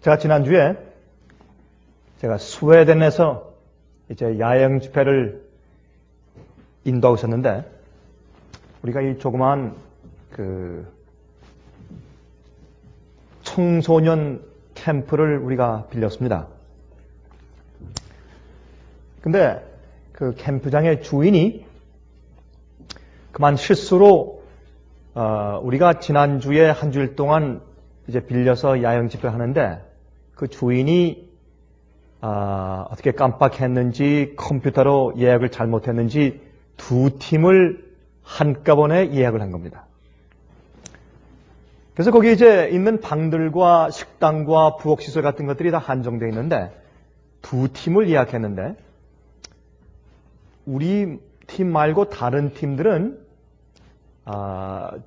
제가 지난주에 제가 스웨덴에서 이제 야영 집회를 인도하고 있었는데, 우리가 이 조그마한 청소년 캠프를 우리가 빌렸습니다. 근데 그 캠프장의 주인이 그만 실수로 우리가 지난주에 한 주일 동안 이제 빌려서 야영 집회를 하는데, 그 주인이 어떻게 깜빡했는지 컴퓨터로 예약을 잘못했는지 두 팀을 한꺼번에 예약을 한 겁니다. 그래서 거기 이제 있는 방들과 식당과 부엌시설 같은 것들이 다 한정되어 있는데, 두 팀을 예약했는데 우리 팀 말고 다른 팀들은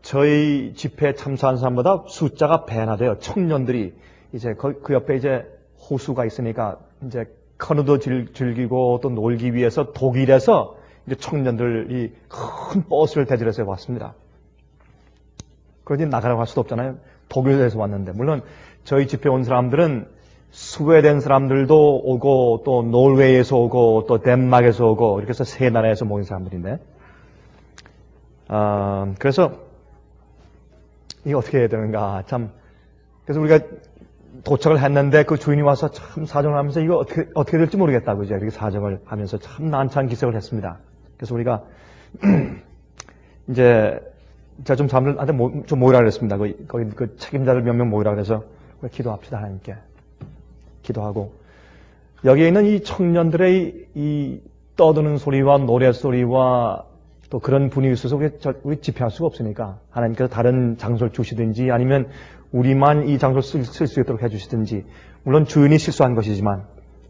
저희 집회에 참석한 사람보다 숫자가 배나 돼요. 청년들이 이제 그 옆에 이제 호수가 있으니까 이제 카누도 즐기고 또 놀기 위해서 독일에서 이제 청년들이 큰 버스를 대절해서 왔습니다. 그러니 나가라고 할 수도 없잖아요. 독일에서 왔는데. 물론 저희 집회 온 사람들은 스웨덴 사람들도 오고 또 노르웨이에서 오고 또 덴마크에서 오고 이렇게 해서 세 나라에서 모인 사람들인데, 그래서 이게 어떻게 해야 되는가 참. 그래서 우리가 도착을 했는데 그 주인이 와서 참 사정을 하면서 이거 어떻게 될지 모르겠다고 이제 이렇게 사정을 하면서 참 난처한 기색을 했습니다. 그래서 우리가 이제 제가 좀 사람들한테 좀 모이라 그랬습니다. 거기 그 책임자들 몇 명 모이라 그래서 우리 기도합시다. 하나님께 기도하고, 여기에 있는 이 청년들의 이 떠드는 소리와 노래소리와 또 그런 분위기 속에서 우리 집회할 수가 없으니까 하나님께서 다른 장소를 주시든지 아니면 우리만 이 장소를 쓸 수 있도록 해주시든지, 물론 주인이 실수한 것이지만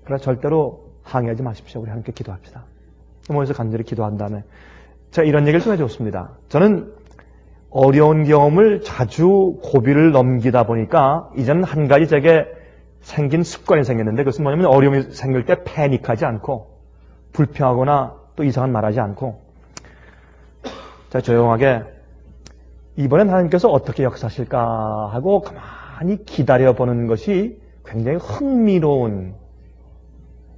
그러나 절대로 항의하지 마십시오. 우리 하나님께 기도합시다. 모여서 간절히 기도한 다음에 제가 이런 얘기를 좀 해줬습니다. 저는 어려운 경험을 자주 고비를 넘기다 보니까 이제는 한 가지 제게 생긴 습관이 생겼는데, 그것은 뭐냐면 어려움이 생길 때 패닉하지 않고 불평하거나 또 이상한 말하지 않고 자 조용하게 이번엔 하나님께서 어떻게 역사하실까 하고 가만히 기다려보는 것이 굉장히 흥미로운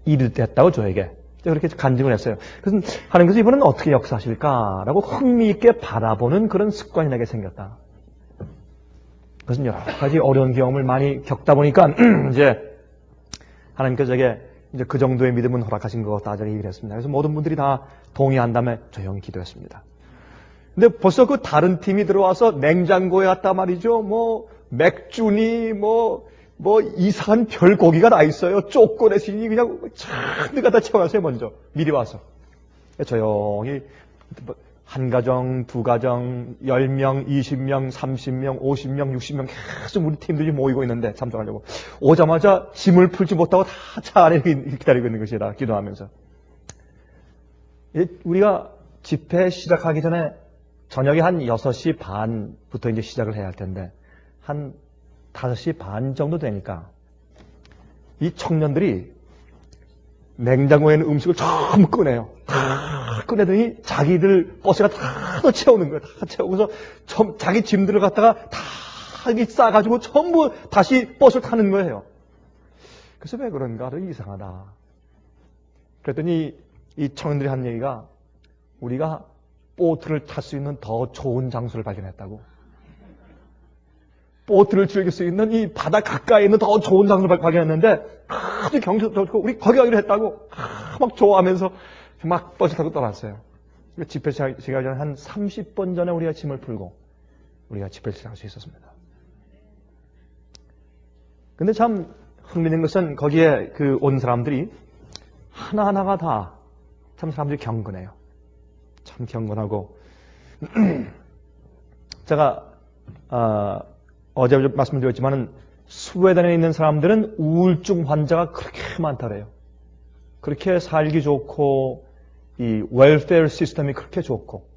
일이 됐다고 저에게 그렇게 간증을 했어요. 그래서 하나님께서 이번엔 어떻게 역사하실까라고 흥미있게 바라보는 그런 습관이 내게 생겼다. 그것은 여러 가지 어려운 경험을 많이 겪다 보니까 이제 하나님께서 제게 이제 그 정도의 믿음은 허락하신 것 같다 저렇게 얘기를 했습니다. 그래서 모든 분들이 다 동의한 다음에 조용히 기도했습니다. 근데 벌써 그 다른 팀이 들어와서 냉장고에 갔다 말이죠. 뭐 맥주니 뭐 이상한 별고기가 나 있어요. 쪼꼬레시니 그냥 잔뜩 갖다 채워놨어요. 먼저 미리 와서 조용히 한 가정, 두 가정, 10명, 20명, 30명, 50명, 60명 계속 우리 팀들이 모이고 있는데 참석하려고 오자마자 짐을 풀지 못하고 다 차 안에 기다리고 있는 것이다. 기도하면서 우리가 집회 시작하기 전에 저녁에 한 6시 반부터 이제 시작을 해야 할 텐데 한 5시 반 정도 되니까 이 청년들이 냉장고에 있는 음식을 전부 꺼내요. 다 꺼내더니 자기들 버스가 다 채우는 거예요. 다 채우고서 자기 짐들을 갖다가 다 싸가지고 전부 다시 버스를 타는 거예요. 그래서 왜 그런가? 이상하다. 그랬더니 이 청년들이 한 얘기가 우리가 보트를 탈 수 있는 더 좋은 장소를 발견했다고. 보트를 즐길 수 있는 이 바다 가까이 있는 더 좋은 장소를 발견했는데 아주 경치도 좋고 우리 거기 가기로 했다고 막 좋아하면서 막 버스 타고 떠났어요. 집회 시작하기 전에 한 30분 전에 우리가 짐을 풀고 우리가 집회를 시작할 수 있었습니다. 근데 참 흥미있는 것은 거기에 그 온 사람들이 하나하나가 다 참 사람들이 경건해요. 참 경건하고 제가 어제 말씀드렸지만은 스웨덴에 있는 사람들은 우울증 환자가 그렇게 많다래요. 그렇게 살기 좋고 이 웰페어 시스템이 그렇게 좋고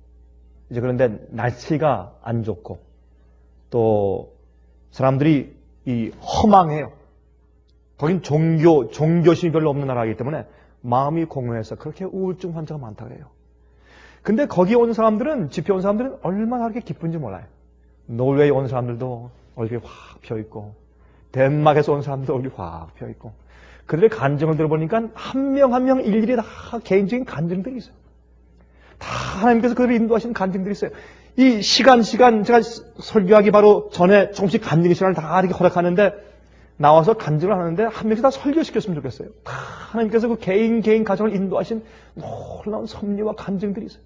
이제 그런데 날씨가 안 좋고 또 사람들이 이 허망해요. 거긴 종교심이 별로 없는 나라이기 때문에 마음이 공허해서 그렇게 우울증 환자가 많다 그래요. 근데 거기 온 사람들은, 집회 온 사람들은 얼마나 그렇게 기쁜지 몰라요. 노르웨이 온 사람들도 얼굴이 확 펴있고, 덴마크에서 온 사람들 얼굴이 확 펴있고, 그들의 간증을 들어보니까 한 명 한 명 일일이 다 개인적인 간증들이 있어요. 다 하나님께서 그들을 인도하신 간증들이 있어요. 이 시간 제가 설교하기 바로 전에 조금씩 간증 시간을 다 이렇게 허락하는데, 나와서 간증을 하는데 한 명씩 다 설교시켰으면 좋겠어요. 다 하나님께서 그 개인 가정을 인도하신 놀라운 섭리와 간증들이 있어요.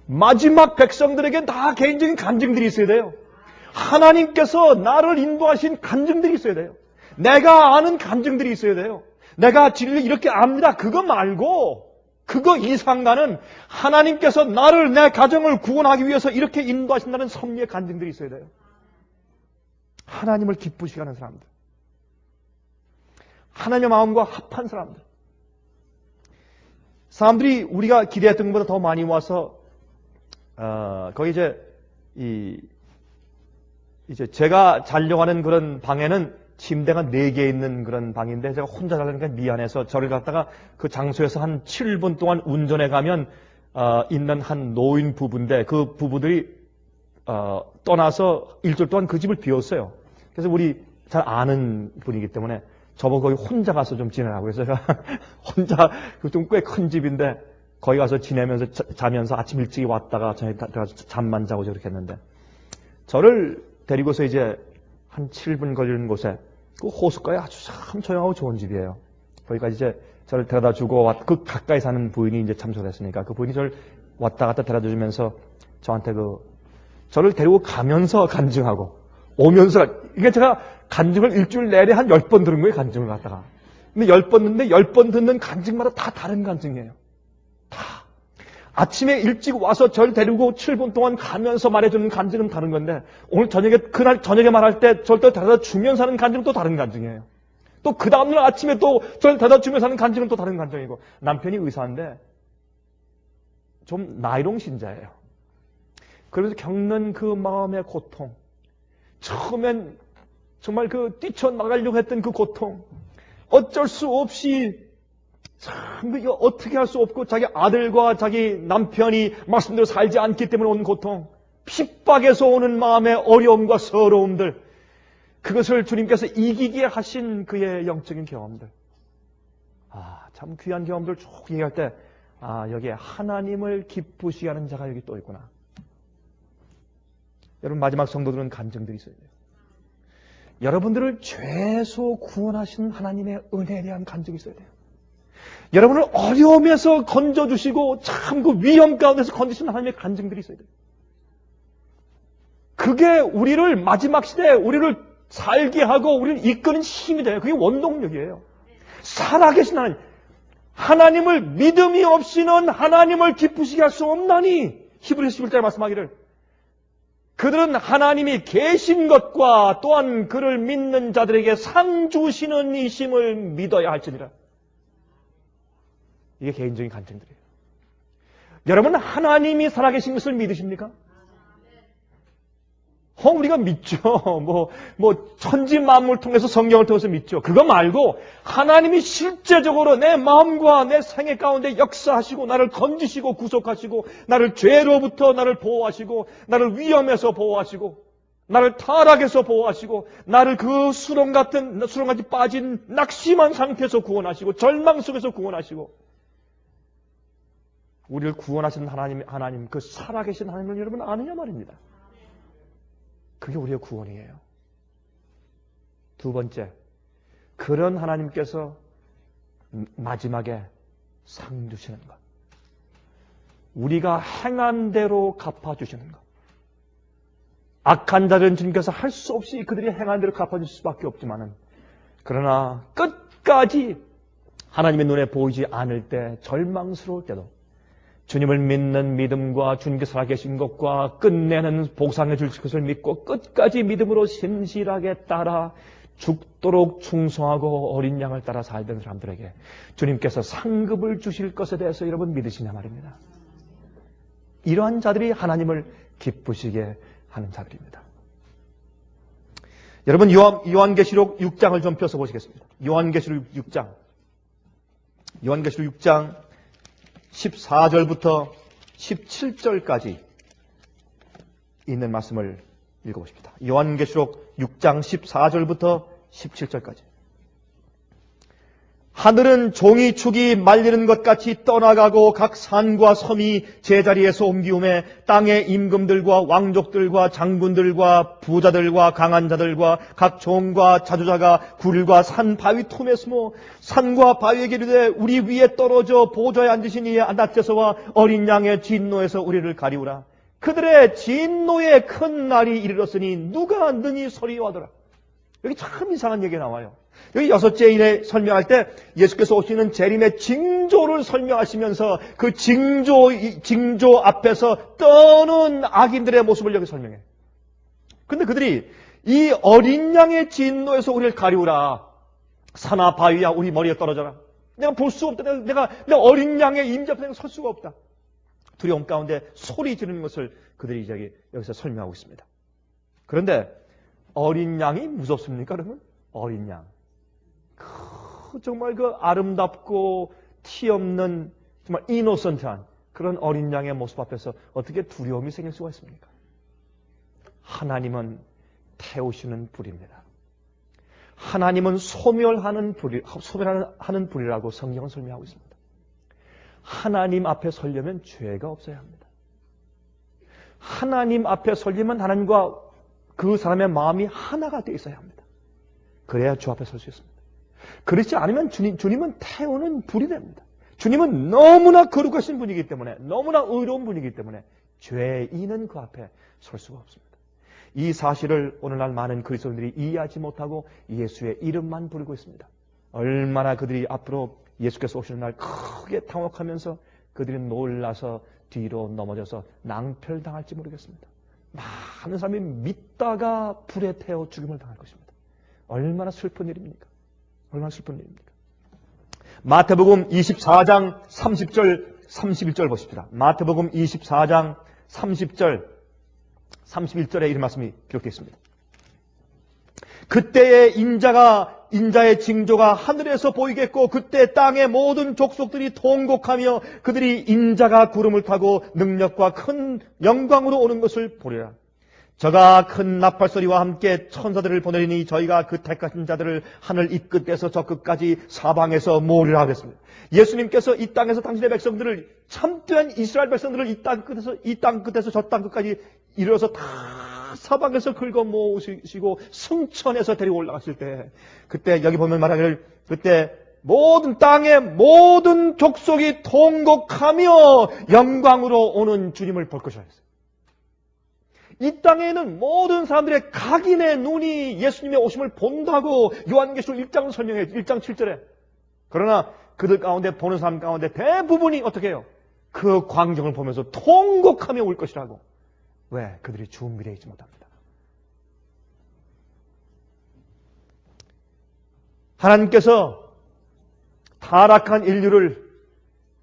마지막 백성들에겐 다 개인적인 간증들이 있어야 돼요. 하나님께서 나를 인도하신 간증들이 있어야 돼요. 내가 아는 간증들이 있어야 돼요. 내가 진리를 이렇게 압니다. 그거 말고 그거 이상가는 하나님께서 나를, 내 가정을 구원하기 위해서 이렇게 인도하신다는 섭리의 간증들이 있어야 돼요. 하나님을 기쁘시게 하는 사람들, 하나님의 마음과 합한 사람들이 우리가 기대했던 것보다 더 많이 와서 거기 이제 제가 자려고 하는 그런 방에는 침대가 4개 있는 그런 방인데, 제가 혼자 자려니까 미안해서 저를 갖다가 그 장소에서 한 7분 동안 운전해 가면 있는 한 노인 부부인데, 그 부부들이 떠나서 일주일 동안 그 집을 비웠어요. 그래서 우리 잘 아는 분이기 때문에 저보고 거기 혼자 가서 좀 지내라고 해서 제가 혼자, 좀 꽤 큰 집인데 거기 가서 지내면서 자면서 아침 일찍 왔다가 저녁에 들어가서 잠만 자고 저렇게 했는데, 저를 데리고서 이제 한 7분 걸리는 곳에 그 호숫가에 아주 참 조용하고 좋은 집이에요. 거기까지 이제 저를 데려다 주고, 그 가까이 사는 부인이 이제 참석했으니까 그 부인이 저를 왔다 갔다 데려다 주면서 저한테 저를 데리고 가면서 간증하고 오면서, 이게 제가 간증을 일주일 내내 한 10번 들은 거예요, 간증을 갖다가. 근데 10번 듣는데 10번 듣는 간증마다 다 다른 간증이에요. 다. 아침에 일찍 와서 저를 데리고 7분 동안 가면서 말해주는 간증은 다른 건데, 오늘 그날 저녁에 말할 때 저를 또 데려다 주면서 하는 간증은 또 다른 간증이에요. 또 그 다음날 아침에 또 저를 데려다 주면서 하는 간증은 또 다른 간증이고, 남편이 의사인데 좀 나이롱 신자예요. 그러면서 겪는 그 마음의 고통, 처음엔 정말 뛰쳐나가려고 했던 그 고통, 어쩔 수 없이 참 이거 어떻게 할 수 없고, 자기 아들과 자기 남편이 말씀대로 살지 않기 때문에 오는 고통, 핍박에서 오는 마음의 어려움과 서러움들, 그것을 주님께서 이기게 하신 그의 영적인 경험들, 참 귀한 경험들 쭉 얘기할 때, 여기에 하나님을 기쁘시게 하는 자가 여기 또 있구나. 여러분, 마지막 성도들은 간증들이 있어야 돼요. 여러분들을 죄에서 구원하신 하나님의 은혜에 대한 간증이 있어야 돼요. 여러분을 어려움에서 건져주시고 참 그 위험 가운데서 건지신 하나님의 간증들이 있어야 돼요. 그게 우리를 마지막 시대에 우리를 살게 하고 우리를 이끄는 힘이 돼요. 그게 원동력이에요. 살아계신 하나님을 믿음이 없이는 하나님을 기쁘시게 할 수 없나니, 히브리서 11장에 말씀하기를, 그들은 하나님이 계신 것과 또한 그를 믿는 자들에게 상 주시는 이심을 믿어야 할지니라. 이게 개인적인 간증들이에요. 여러분, 하나님이 살아계신 것을 믿으십니까? 우리가 믿죠. 천지 만물을 통해서, 성경을 통해서 믿죠. 그거 말고 하나님이 실제적으로 내 마음과 내 생애 가운데 역사하시고 나를 건지시고 구속하시고 나를 죄로부터 나를 보호하시고 나를 위험에서 보호하시고 나를 타락에서 보호하시고 나를 그 수렁같이 빠진 낙심한 상태에서 구원하시고 절망 속에서 구원하시고 우리를 구원하신 하나님, 그 살아계신 하나님을 여러분 아느냐 말입니다. 그게 우리의 구원이에요. 두 번째, 그런 하나님께서 마지막에 상 주시는 것. 우리가 행한 대로 갚아주시는 것. 악한 자들은 주님께서 할 수 없이 그들이 행한 대로 갚아주실 수밖에 없지만은, 그러나 끝까지 하나님의 눈에 보이지 않을 때, 절망스러울 때도 주님을 믿는 믿음과 주님께서 살아계신 것과 끝내는 보상해 주실 것을 믿고 끝까지 믿음으로 신실하게 따라 죽도록 충성하고 어린 양을 따라 살던 사람들에게 주님께서 상급을 주실 것에 대해서 여러분 믿으시냐 말입니다. 이러한 자들이 하나님을 기쁘시게 하는 자들입니다. 여러분, 요한계시록 6장을 좀 펴서 보시겠습니다. 요한계시록 6장 14절부터 17절까지 있는 말씀을 읽어보십니다. 요한계시록 6장 14절부터 17절까지. 하늘은 종이축이 말리는 것 같이 떠나가고 각 산과 섬이 제자리에서 옮기우매 땅의 임금들과 왕족들과 장군들과 부자들과 강한 자들과 각 종과 자주자가 굴과 산 바위 틈에 숨어 산과 바위에게 이르되 우리 위에 떨어져 보좌에 앉으신 이의 낯에서와 어린 양의 진노에서 우리를 가리우라. 그들의 진노의 큰 날이 이르렀으니 누가 능히 서리하더라. 여기 참 이상한 얘기가 나와요. 여기 6제인에 설명할 때 예수께서 오시는 재림의 징조를 설명하시면서 그 징조 앞에서 떠는 악인들의 모습을 여기 설명해. 근데 그들이 이 어린 양의 진노에서 우리를 가리우라. 산아 바위야 우리 머리에 떨어져라. 내가 볼 수 없다. 내가 어린 양의 임재 앞에 설 수가 없다. 두려움 가운데 소리 지르는 것을 그들이 여기서 설명하고 있습니다. 그런데 어린 양이 무섭습니까, 여러분? 어린 양. 정말 그 아름답고 티 없는 정말 이노선트한 그런 어린 양의 모습 앞에서 어떻게 두려움이 생길 수가 있습니까? 하나님은 태우시는 불입니다. 하나님은 소멸하는 불이라고 성경은 설명하고 있습니다. 하나님 앞에 서려면 죄가 없어야 합니다. 하나님 앞에 서려면 하나님과 그 사람의 마음이 하나가 되어 있어야 합니다. 그래야 주 앞에 설 수 있습니다. 그렇지 않으면 주님은 태우는 불이 됩니다. 주님은 너무나 거룩하신 분이기 때문에, 너무나 의로운 분이기 때문에 죄인은 그 앞에 설 수가 없습니다. 이 사실을 오늘날 많은 그리스도인들이 이해하지 못하고 예수의 이름만 부르고 있습니다. 얼마나 그들이 앞으로 예수께서 오시는 날 크게 당혹하면서 그들이 놀라서 뒤로 넘어져서 낭패당할지 모르겠습니다. 많은 사람이 믿다가 불에 태워 죽임을 당할 것입니다. 얼마나 슬픈 일입니까? 얼마나 슬픈 일입니까? 마태복음 24장 30절 31절 보십시다. 마태복음 24장 30절 31절에 이런 말씀이 기록되어 있습니다. 그때에 인자의 징조가 하늘에서 보이겠고 그때 땅의 모든 족속들이 통곡하며 그들이 인자가 구름을 타고 능력과 큰 영광으로 오는 것을 보리라. 저가 큰 나팔소리와 함께 천사들을 보내리니 저희가 그 택하신 자들을 하늘 이 끝에서 저 끝까지 사방에서 모으리라 하겠습니다. 예수님께서 이 땅에서 당신의 백성들을 참된 이스라엘 백성들을 이 땅 끝에서 저 땅 끝까지 이르러서 다 사방에서 긁어 모으시고 승천해서 데리고 올라갔을 때 그때 여기 보면 말하기를 그때 모든 땅의 모든 족속이 통곡하며 영광으로 오는 주님을 볼 것이라 했어요. 이 땅에는 모든 사람들의 각인의 눈이 예수님의 오심을 본다고 요한계시록 1장을 설명해요. 1장 7절에. 그러나 그들 가운데 보는 사람 가운데 대부분이 어떻게 해요? 그 광경을 보면서 통곡하며 울 것이라고. 왜? 그들이 준비되어 있지 못합니다. 하나님께서 타락한 인류를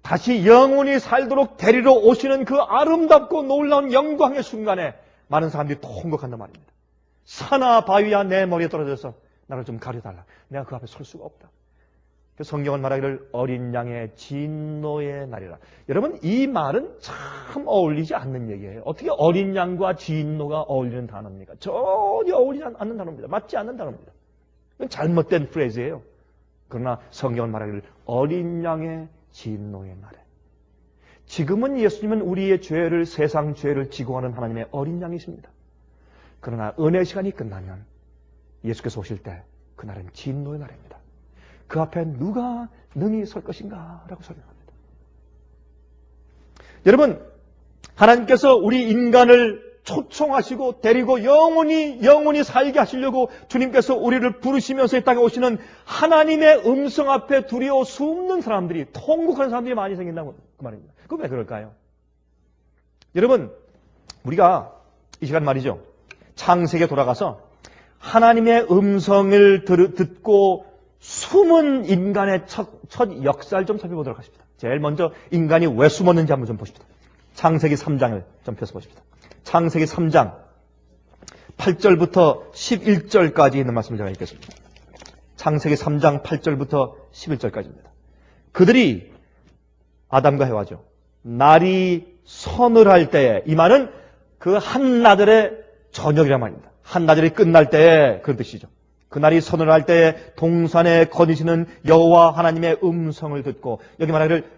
다시 영원히 살도록 데리러 오시는 그 아름답고 놀라운 영광의 순간에 많은 사람들이 통곡한단 말입니다. 산아 바위야 내 머리에 떨어져서 나를 좀 가려달라. 내가 그 앞에 설 수가 없다. 성경은 말하기를 어린 양의 진노의 날이라. 여러분 이 말은 참 어울리지 않는 얘기예요. 어떻게 어린 양과 진노가 어울리는 단어입니까? 전혀 어울리지 않는 단어입니다. 맞지 않는 단어입니다. 이건 잘못된 프레이즈예요. 그러나 성경은 말하기를 어린 양의 진노의 날에. 지금은 예수님은 우리의 죄를 세상 죄를 지고하는 하나님의 어린 양이십니다. 그러나 은혜 시간이 끝나면 예수께서 오실 때 그날은 진노의 날입니다. 그 앞에 누가 능히 설 것인가? 라고 설명합니다. 여러분, 하나님께서 우리 인간을 초청하시고 데리고 영원히 살게 하시려고 주님께서 우리를 부르시면서 이 땅에 오시는 하나님의 음성 앞에 두려워 숨는 사람들이, 통곡하는 사람들이 많이 생긴다고 그 말입니다. 그건 왜 그럴까요? 여러분, 우리가 이 시간 말이죠. 창세기에 돌아가서 하나님의 음성을 듣고 숨은 인간의 첫 역사를 좀 살펴보도록 하십시다. 제일 먼저 인간이 왜 숨었는지 한번 좀 보십시다. 창세기 3장을 좀 펴서 보십시다. 창세기 3장 8절부터 11절까지 있는 말씀을 제가 읽겠습니다. 창세기 3장 8절부터 11절까지입니다. 그들이 아담과 해와죠. 날이 서늘할 때에, 이 말은 그 한나절의 저녁이란 말입니다. 한나절이 끝날 때에 그런 뜻이죠. 그날이 서늘할 때에 동산에 거니시는 여호와 하나님의 음성을 듣고, 여기 말하기를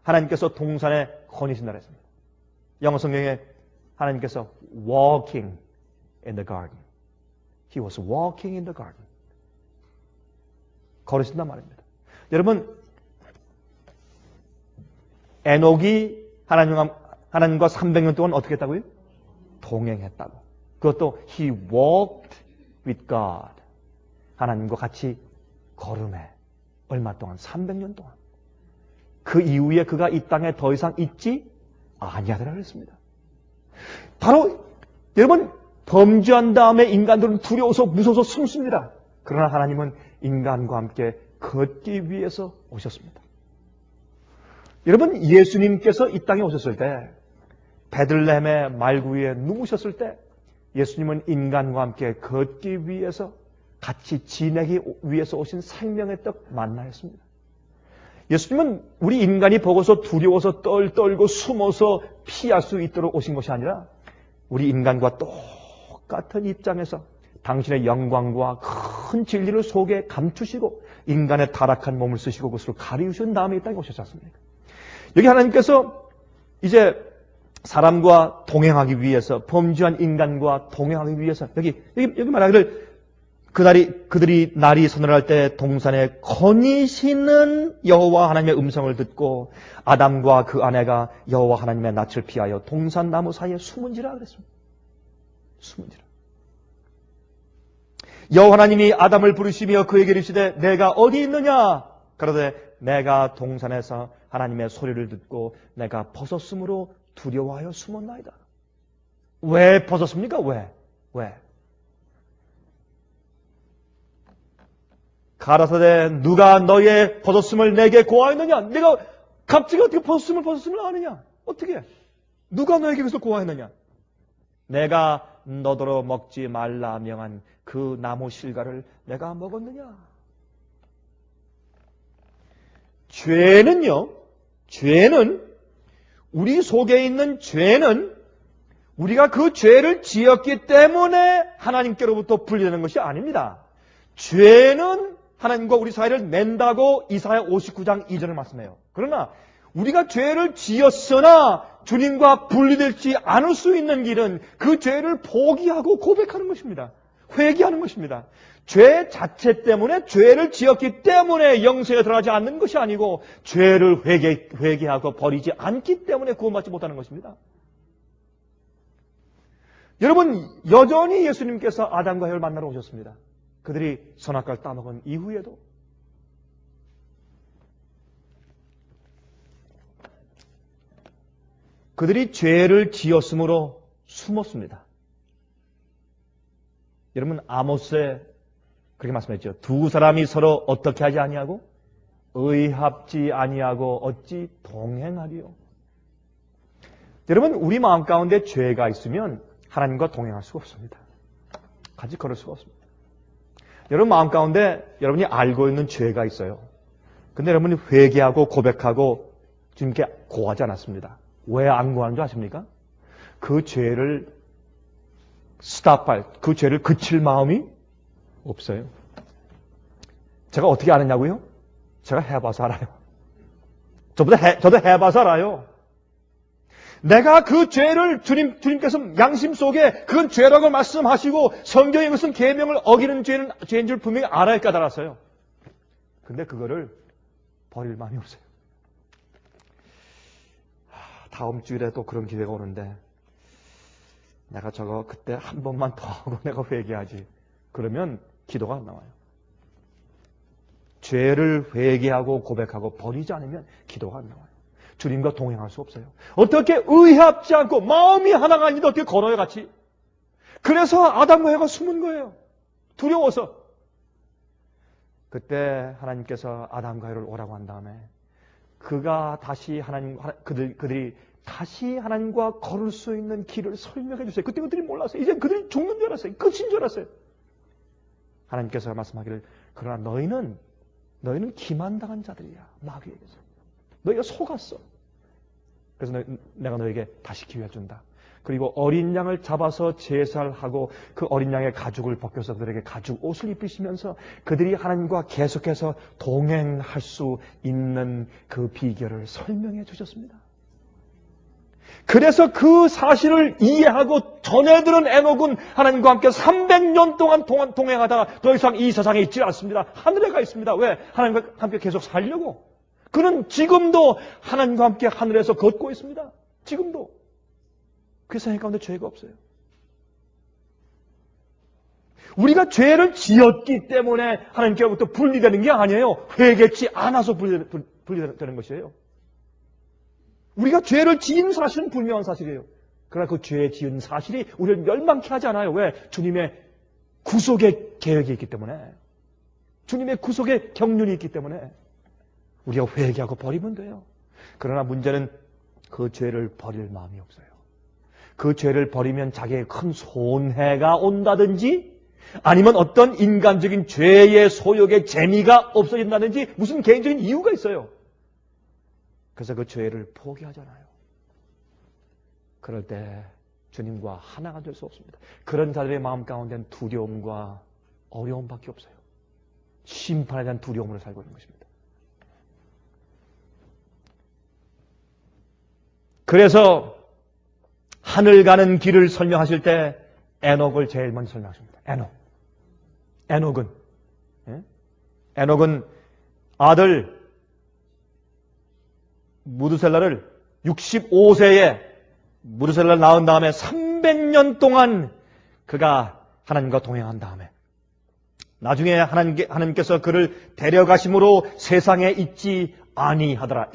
하나님께서 동산에 거니신다고 했습니다. 영어 성경에 하나님께서 walking in the garden. He was walking in the garden. 걸으신단 말입니다. 여러분, 에녹이 하나님과 300년 동안 어떻게 했다고요? 동행했다고. 그것도 he walked with God. 하나님과 같이 걸음해. 얼마 동안? 300년 동안. 그 이후에 그가 이 땅에 더 이상 있지 아니하더라 그랬습니다. 바로 여러분, 범죄한 다음에 인간들은 두려워서 무서워서 숨습니다. 그러나 하나님은 인간과 함께 걷기 위해서 오셨습니다. 여러분, 예수님께서 이 땅에 오셨을 때, 베들레헴의 말구 위에 누우셨을 때, 예수님은 인간과 함께 걷기 위해서, 같이 지내기 위해서 오신 생명의 떡 만나였습니다. 예수님은 우리 인간이 보고서 두려워서 떨고 숨어서 피할 수 있도록 오신 것이 아니라, 우리 인간과 똑같은 입장에서 당신의 영광과 큰 진리를 속에 감추시고 인간의 타락한 몸을 쓰시고 그것을 가리우신 다음에 이 땅에 오셨지 않습니까? 여기 하나님께서 이제 사람과 동행하기 위해서, 범죄한 인간과 동행하기 위해서, 여기 말하기를 그들이 날이 서늘할 때 동산에 거니시는 여호와 하나님의 음성을 듣고 아담과 그 아내가 여호와 하나님의 낯을 피하여 동산 나무 사이에 숨은지라 그랬습니다. 숨은지라. 여호와 하나님이 아담을 부르시며 그에게 이르시되 내가 어디 있느냐? 그러되 내가 동산에서 하나님의 소리를 듣고 내가 벗었으므로 두려워하여 숨었나이다. 왜 벗었습니까? 왜? 가라사대 누가 너의 벗었음을 내게 고하였느냐? 내가 갑자기 어떻게 벗었음을 아느냐? 어떻게? 누가 너에게 그것을 고하였느냐? 내가 너더러 먹지 말라 명한 그 나무 실과를 내가 먹었느냐? 죄는 우리 속에 있는 죄는 우리가 그 죄를 지었기 때문에 하나님께로부터 분리되는 것이 아닙니다. 죄는 하나님과 우리 사이를 낸다고 이사야 59장 2절을 말씀해요. 그러나 우리가 죄를 지었으나 주님과 분리되지 않을 수 있는 길은 그 죄를 포기하고 고백하는 것입니다. 회개하는 것입니다. 죄 자체 때문에, 죄를 지었기 때문에 영생에 들어가지 않는 것이 아니고 죄를 회개하고 버리지 않기 때문에 구원받지 못하는 것입니다. 여러분, 여전히 예수님께서 아담과 하와를 만나러 오셨습니다. 그들이 선악과를 따먹은 이후에도 그들이 죄를 지었으므로 숨었습니다. 여러분, 아모스에 그렇게 말씀했죠. 두 사람이 서로 어떻게 하지 아니하고 의합지 아니하고 어찌 동행하리요. 여러분, 우리 마음 가운데 죄가 있으면 하나님과 동행할 수가 없습니다. 같이 걸을 수가 없습니다. 여러분 마음 가운데 여러분이 알고 있는 죄가 있어요. 근데 여러분이 회개하고 고백하고 주님께 고하지 않았습니다. 왜 안 고하는 줄 아십니까? 그 죄를 그 죄를 그칠 마음이 없어요. 제가 어떻게 아느냐고요? 제가 해봐서 알아요. 저도 해봐서 알아요. 내가 그 죄를 주님께서 양심 속에 그건 죄라고 말씀하시고 성경에 그것은 계명을 어기는 죄인 줄 분명히 알아야 깨달았어요. 근데 그거를 버릴 마음이 없어요. 다음 주일에 또 그런 기회가 오는데 내가 저거 그때 한 번만 더 하고 내가 회개하지. 그러면 기도가 안 나와요. 죄를 회개하고 고백하고 버리지 않으면 기도가 안 나와요. 주님과 동행할 수 없어요. 어떻게 의합지 않고 마음이 하나가 아닌데 어떻게 걸어요 같이? 그래서 아담과 하와가 숨은 거예요. 두려워서. 그때 하나님께서 아담과 하와를 오라고 한 다음에 그가 다시 그들이 다시 하나님과 걸을 수 있는 길을 설명해 주세요. 그때 그들이 몰랐어요. 이제 그들이 죽는 줄 알았어요. 끝인 줄 알았어요. 하나님께서 말씀하기를 그러나 너희는 기만당한 자들이야. 마귀에게서. 너희가 속았어. 그래서 내가 너에게 다시 기회 준다. 그리고 어린 양을 잡아서 제사를 하고 그 어린 양의 가죽을 벗겨서 그들에게 가죽 옷을 입히시면서 그들이 하나님과 계속해서 동행할 수 있는 그 비결을 설명해 주셨습니다. 그래서 그 사실을 이해하고 전해들은 에녹은 하나님과 함께 300년 동안 동행하다가 더 이상 이 세상에 있지 않습니다. 하늘에 가 있습니다. 왜? 하나님과 함께 계속 살려고. 그는 지금도 하나님과 함께 하늘에서 걷고 있습니다. 지금도. 그 세상 가운데 죄가 없어요. 우리가 죄를 지었기 때문에 하나님께로부터 분리되는 게 아니에요. 회개치 않아서 분리되는 것이에요. 우리가 죄를 지은 사실은 분명한 사실이에요. 그러나 그 죄 지은 사실이 우리를 멸망케 하지 않아요. 왜? 주님의 구속의 계획이 있기 때문에. 주님의 구속의 경륜이 있기 때문에 우리가 회개하고 버리면 돼요. 그러나 문제는 그 죄를 버릴 마음이 없어요. 그 죄를 버리면 자기에게 큰 손해가 온다든지 아니면 어떤 인간적인 죄의 소욕의 재미가 없어진다든지 무슨 개인적인 이유가 있어요. 그래서 그 죄를 포기하잖아요. 그럴 때 주님과 하나가 될 수 없습니다. 그런 자들의 마음 가운데는 두려움과 어려움밖에 없어요. 심판에 대한 두려움으로 살고 있는 것입니다. 그래서 하늘 가는 길을 설명하실 때 에녹을 제일 먼저 설명하십니다. 에녹은 아들 무드셀라를 65세에 무드셀라를 낳은 다음에 300년 동안 그가 하나님과 동행한 다음에 나중에 하나님께서 그를 데려가심으로 세상에 있지 아니하더라.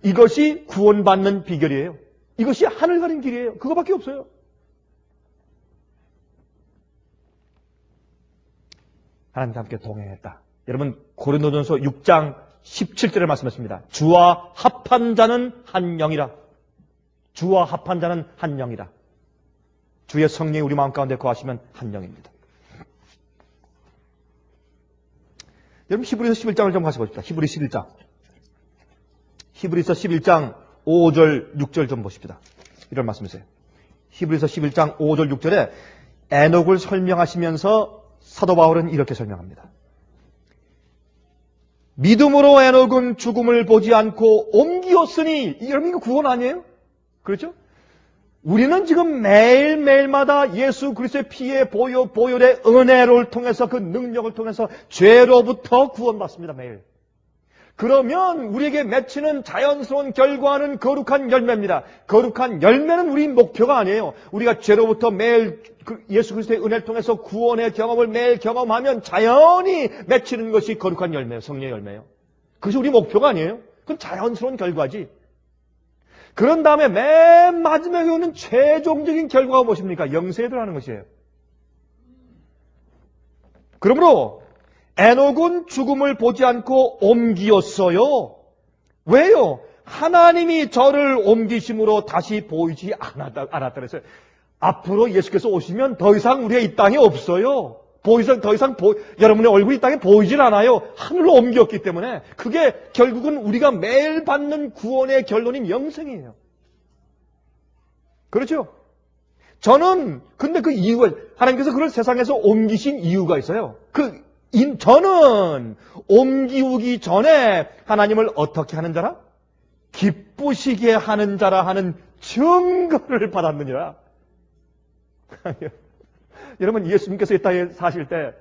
이것이 구원받는 비결이에요. 이것이 하늘 가는 길이에요. 그거밖에 없어요. 하나님과 함께 동행했다. 여러분 고린도전서 6장 17절에 말씀했습니다. 주와 합한 자는 한 영이라. 주와 합한 자는 한 영이라. 주의 성령이 우리 마음 가운데 거하시면 한 영입니다. 여러분 히브리서 11장을 좀 같이 보십시다. 히브리서 11장 5절 6절 좀 보십시다. 이런 말씀이세요. 히브리서 11장 5절 6절에 에녹을 설명하시면서 사도 바울은 이렇게 설명합니다. 믿음으로 에녹은 죽음을 보지 않고 옮기었으니, 여러분 이거 구원 아니에요? 그렇죠? 우리는 지금 매일매일마다 예수 그리스도의 피의 보혈의 은혜를 통해서 그 능력을 통해서 죄로부터 구원받습니다. 매일. 그러면 우리에게 맺히는 자연스러운 결과는 거룩한 열매입니다. 거룩한 열매는 우리 목표가 아니에요. 우리가 죄로부터 매일 예수 그리스도의 은혜를 통해서 구원의 경험을 매일 경험하면 자연히 맺히는 것이 거룩한 열매예요. 성령의 열매예요. 그것이 우리 목표가 아니에요. 그건 자연스러운 결과지. 그런 다음에 맨 마지막에 오는 최종적인 결과가 무엇입니까? 영생에 들어가는 것이에요. 그러므로 에녹은 죽음을 보지 않고 옮기었어요. 왜요? 하나님이 저를 옮기심으로 다시 보이지 않았다 그랬어요. 앞으로 예수께서 오시면 더 이상 우리의 이 땅에 없어요. 더 이상 여러분의 얼굴이 이 땅에 보이질 않아요. 하늘로 옮겼기 때문에. 그게 결국은 우리가 매일 받는 구원의 결론인 영생이에요. 그렇죠? 근데 그 이유가, 하나님께서 그걸 세상에서 옮기신 이유가 있어요. 저는 옮기우기 전에 하나님을 어떻게 하는 자라? 기쁘시게 하는 자라 하는 증거를 받았느니라. 여러분 예수님께서 이 땅에 사실 때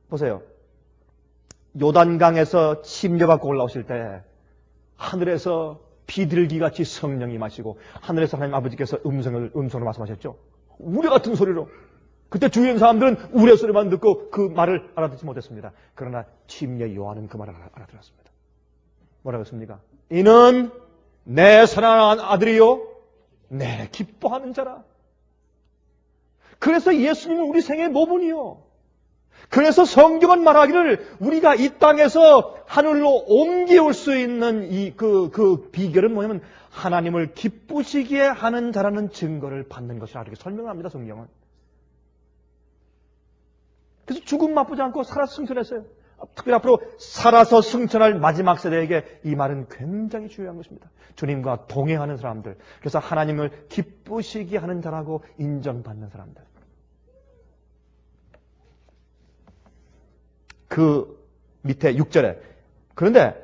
보세요. 요단강에서 침례받고 올라오실 때 하늘에서 비둘기같이 성령이 마시고 하늘에서 하나님 아버지께서 음성으로 말씀하셨죠. 우레 같은 소리로. 그때 주위에 있는 사람들은 우레 소리만 듣고 그 말을 알아듣지 못했습니다. 그러나 침례 요한은 그 말을 알아들었습니다. 뭐라고 했습니까? 이는 내 사랑하는 아들이요 내 기뻐하는 자라. 그래서 예수님은 우리 생의 모분이요. 그래서 성경은 말하기를 우리가 이 땅에서 하늘로 옮겨올 수 있는 그 비결은 뭐냐면 하나님을 기쁘시게 하는 자라는 증거를 받는 것이라 이렇게 설명합니다. 성경은. 그래서 죽음 맛보지 않고 살아서 승천했어요. 특별히 앞으로 살아서 승천할 마지막 세대에게 이 말은 굉장히 중요한 것입니다. 주님과 동행하는 사람들, 그래서 하나님을 기쁘시게 하는 자라고 인정받는 사람들. 그 밑에 6절에 근데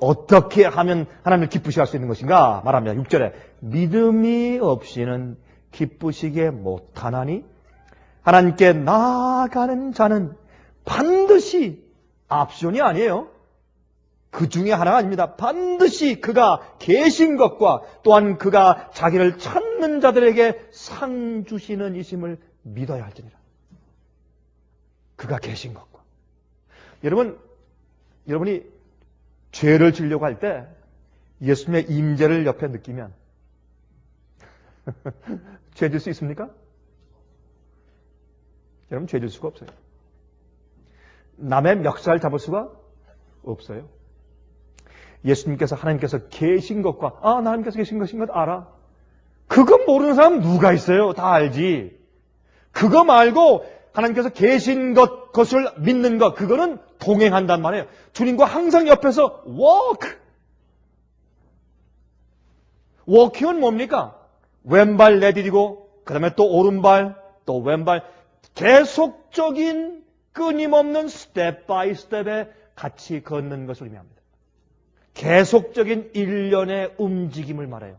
어떻게 하면 하나님을 기쁘시게 할 수 있는 것인가 말합니다. 6절에 믿음이 없이는 기쁘시게 못하나니 하나님께 나아가는 자는 반드시 옵션이 아니에요. 그 중에 하나가 아닙니다. 반드시 그가 계신 것과 또한 그가 자기를 찾는 자들에게 상 주시는 이심을 믿어야 할지니라. 그가 계신 것과. 여러분이 죄를 지려고 할 때 예수님의 임재를 옆에 느끼면 죄 질 수 있습니까? 여러분, 죄 질 수가 없어요. 남의 멱살 잡을 수가 없어요. 예수님께서, 하나님께서 계신 것과, 하나님께서 계신 것인 것 알아. 그거 모르는 사람 누가 있어요? 다 알지. 그거 말고 하나님께서 계신 것을 믿는 것, 그거는 동행한단 말이에요. 주님과 항상 옆에서 워킹은 뭡니까? 왼발 내디디고 그 다음에 또 오른발 또 왼발, 계속적인 끊임없는 스텝 바이 스텝에 같이 걷는 것을 의미합니다. 계속적인 일련의 움직임을 말해요.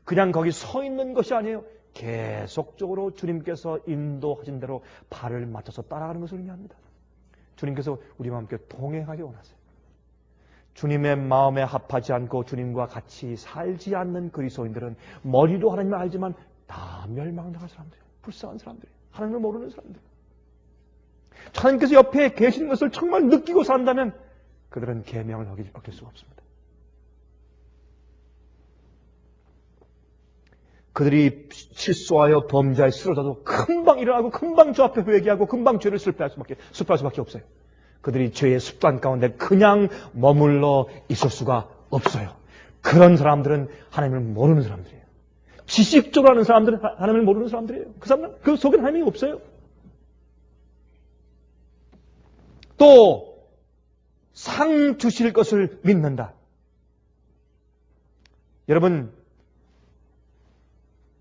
그냥 거기 서 있는 것이 아니에요. 계속적으로 주님께서 인도하신 대로 발을 맞춰서 따라가는 것을 의미합니다. 주님께서 우리와 함께 동행하기 원하세요. 주님의 마음에 합하지 않고 주님과 같이 살지 않는 그리스도인들은 머리로 하나님을 알지만 다 멸망당할 사람들이에요. 불쌍한 사람들이에요. 하나님을 모르는 사람들. 하나님께서 옆에 계신 것을 정말 느끼고 산다면 그들은 계명을 어길 수가 없습니다. 그들이 실수하여 범죄에 쓰러져도 금방 일어나고 금방 주 앞에 회개하고 금방 죄를 습득할 수밖에 없어요. 그들이 죄의 습관 가운데 그냥 머물러 있을 수가 없어요. 그런 사람들은 하나님을 모르는 사람들이에요. 지식적으로 하는 사람들은 하나님을 모르는 사람들이에요. 그 사람은 그 속에는 하나님이 없어요. 또 상 주실 것을 믿는다. 여러분,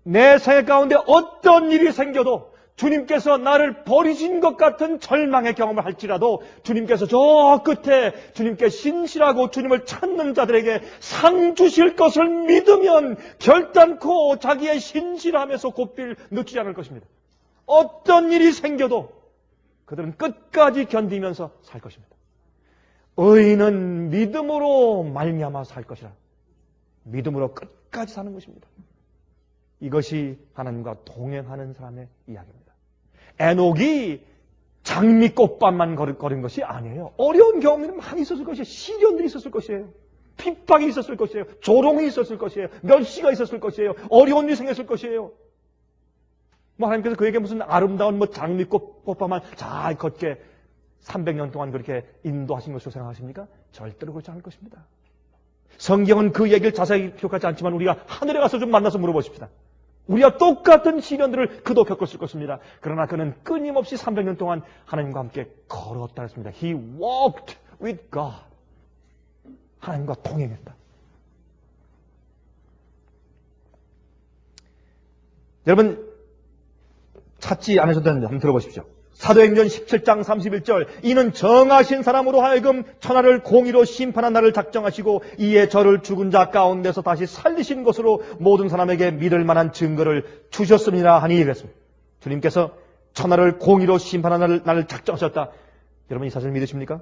내 생애 가운데 어떤 일이 생겨도 주님께서 나를 버리신 것 같은 절망의 경험을 할지라도 주님께서 저 끝에 주님께 신실하고 주님을 찾는 자들에게 상 주실 것을 믿으면 결단코 자기의 신실함에서 고삐를 늦추지 않을 것입니다. 어떤 일이 생겨도 그들은 끝까지 견디면서 살 것입니다. 의인은 믿음으로 말미암아 살 것이라. 믿음으로 끝까지 사는 것입니다. 이것이 하나님과 동행하는 사람의 이야기입니다. 에녹이 장미꽃밭만 걸은 것이 아니에요. 어려운 경험들이 많이 있었을 것이에요. 시련들이 있었을 것이에요. 핍박이 있었을 것이에요. 조롱이 있었을 것이에요. 멸시가 있었을 것이에요. 어려운 일이 생겼을 것이에요. 하나님께서 그에게 무슨 아름다운 장미꽃밭만 잘 걷게 300년 동안 그렇게 인도하신 것으로 생각하십니까? 절대로 그렇지 않을 것입니다. 성경은 그 얘기를 자세히 기록하지 않지만 우리가 하늘에 가서 좀 만나서 물어보십시다. 우리가 똑같은 시련들을 그도 겪었을 것입니다. 그러나 그는 끊임없이 300년 동안 하나님과 함께 걸었다 했습니다. He walked with God. 하나님과 동행했다. 여러분, 찾지 않으셔도 되는데 한번 들어보십시오. 사도행전 17장 31절, 이는 정하신 사람으로 하여금 천하를 공의로 심판한 날을 작정하시고 이에 저를 죽은 자 가운데서 다시 살리신 것으로 모든 사람에게 믿을 만한 증거를 주셨습니다 하니 그랬습니다. 주님께서 천하를 공의로 심판한 날을 작정하셨다. 여러분 이 사실 믿으십니까?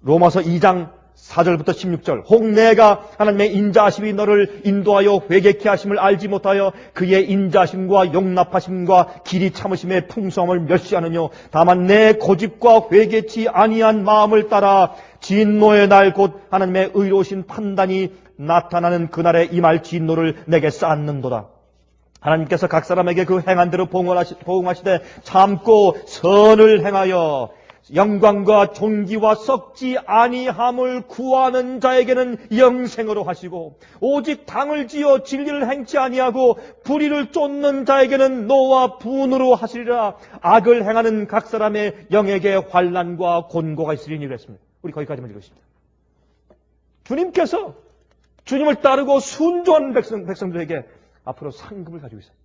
로마서 2장 4절부터 16절, 혹 내가 하나님의 인자하심이 너를 인도하여 회개케 하심을 알지 못하여 그의 인자하심과 용납하심과 길이 참으심의 풍성함을 멸시하느뇨. 다만 내 고집과 회개치 아니한 마음을 따라 진노의 날 곧 하나님의 의로우신 판단이 나타나는 그날에 임할 진노를 내게 쌓는도다. 하나님께서 각 사람에게 그 행한 대로 보응하시되 참고 선을 행하여 영광과 존귀와 썩지 아니함을 구하는 자에게는 영생으로 하시고 오직 당을 지어 진리를 행치 아니하고 불의를 쫓는 자에게는 노와 분으로 하시리라. 악을 행하는 각 사람의 영에게 환난과 곤고가 있으리니 그랬습니다. 우리 거기까지만 읽으십니다. 주님께서 주님을 따르고 순종하는 백성들에게 앞으로 상급을 가지고 있어요.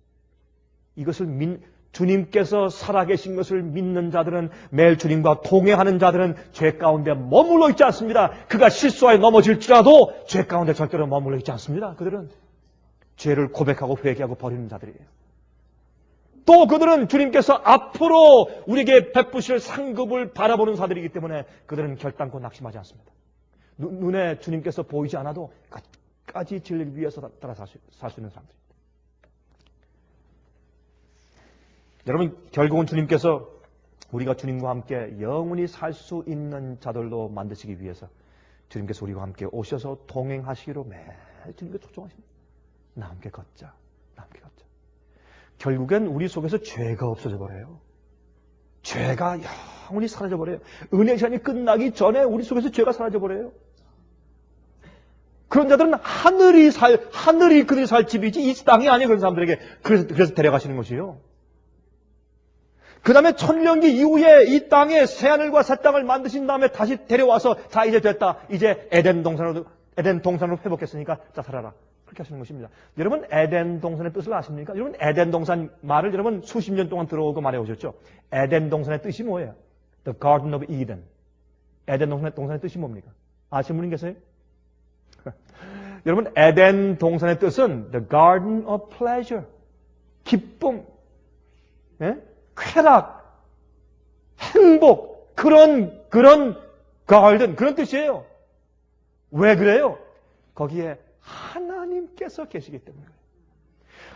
이것을 주님께서 살아계신 것을 믿는 자들은, 매일 주님과 동행하는 자들은 죄 가운데 머물러 있지 않습니다. 그가 실수하여 넘어질지라도 죄 가운데 절대로 머물러 있지 않습니다. 그들은 죄를 고백하고 회개하고 버리는 자들이에요. 또 그들은 주님께서 앞으로 우리에게 베푸실 상급을 바라보는 자들이기 때문에 그들은 결단코 낙심하지 않습니다. 눈에 주님께서 보이지 않아도 끝까지 진리를 위해서 따라 살 수 있는 사람들입니다. 여러분, 결국은 주님께서 우리가 주님과 함께 영원히 살 수 있는 자들로 만드시기 위해서 주님께서 우리와 함께 오셔서 동행하시기로 매일 주님께서 초청하십니다. 나 함께 걷자. 나 함께 걷자. 결국엔 우리 속에서 죄가 없어져 버려요. 죄가 영원히 사라져 버려요. 은혜 시간이 끝나기 전에 우리 속에서 죄가 사라져 버려요. 그런 자들은 하늘이 그들이 살 집이지 이 땅이 아니에요. 그런 사람들에게. 그래서 데려가시는 것이에요. 그 다음에 천년기 이후에 이 땅에 새하늘과 새 땅을 만드신 다음에 다시 데려와서 자, 이제 됐다. 이제 에덴 동산으로 회복했으니까 자, 살아라. 그렇게 하시는 것입니다. 여러분, 에덴 동산의 뜻을 아십니까? 여러분, 에덴 동산 말을 여러분 수십 년 동안 들어오고 말해 오셨죠? 에덴 동산의 뜻이 뭐예요? The Garden of Eden. 에덴 동산의 뜻이 뭡니까? 아시는 분이 계세요? 여러분, 에덴 동산의 뜻은 The Garden of Pleasure. 기쁨. 예? 쾌락, 행복, 그런 garden, 그런 뜻이에요. 왜 그래요? 거기에 하나님께서 계시기 때문에.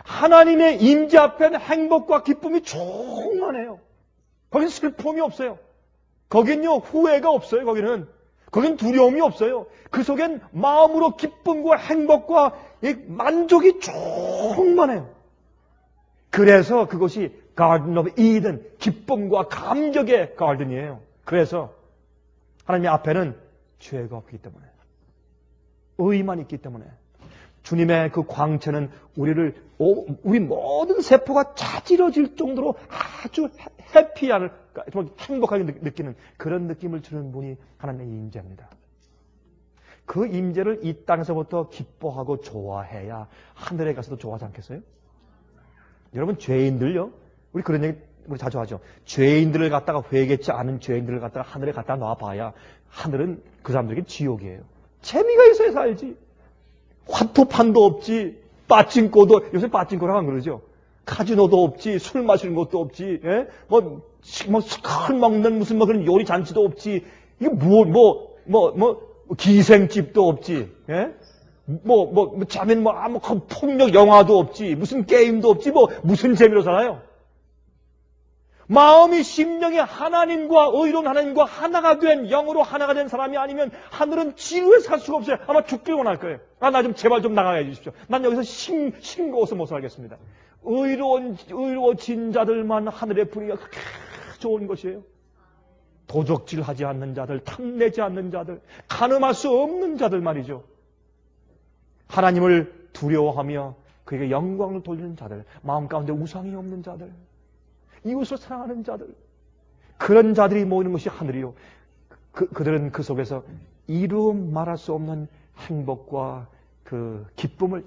하나님의 임재 앞에는 행복과 기쁨이 충만해요. 거긴 슬픔이 없어요. 거긴요, 후회가 없어요, 거긴 두려움이 없어요. 그 속엔 마음으로 기쁨과 행복과 만족이 충만해요. 그래서 그것이 Garden of Eden, 기쁨과 감격의 가든이에요. 그래서 하나님 앞에는 죄가 없기 때문에, 의만 있기 때문에 주님의 그 광채는 우리 모든 세포가 차지러질 정도로 아주 해피한, 행복하게 느끼는 그런 느낌을 주는 분이 하나님의 임재입니다. 그 임재를 이 땅에서부터 기뻐하고 좋아해야 하늘에 가서도 좋아하지 않겠어요? 여러분, 죄인들요, 우리 그런 얘기 우리 자주 하죠. 죄인들을 갖다가 회개치 않은 죄인들을 갖다가 하늘에 갖다 놔봐야 하늘은 그 사람들에게 지옥이에요. 재미가 있어야 살지. 화토판도 없지, 빠찡코도, 요새 빠찡코라고 안 그러죠. 카지노도 없지, 술 마시는 것도 없지, 예? 술 먹는 무슨 그런 요리 잔치도 없지. 이게 기생집도 없지, 예? 자면 폭력 영화도 없지, 무슨 게임도 없지, 무슨 재미로 살아요? 마음이 심령이 하나님과 의로운 하나님과 하나가 된, 영으로 하나가 된 사람이 아니면 하늘은 지루해 살 수가 없어요. 아마 죽길 원할 거예요. 나 좀 제발 좀 나가게 해주십시오. 난 여기서 싱거워서 못 살겠습니다. 의로워진 자들만 하늘의 분위기가 그렇게 좋은 것이에요. 도적질하지 않는 자들, 탐내지 않는 자들, 간음할 수 없는 자들 말이죠. 하나님을 두려워하며 그에게 영광을 돌리는 자들, 마음 가운데 우상이 없는 자들, 이웃을 사랑하는 자들, 그런 자들이 모이는 것이 하늘이요. 그들은 그 속에서 이루 말할 수 없는 행복과 그 기쁨을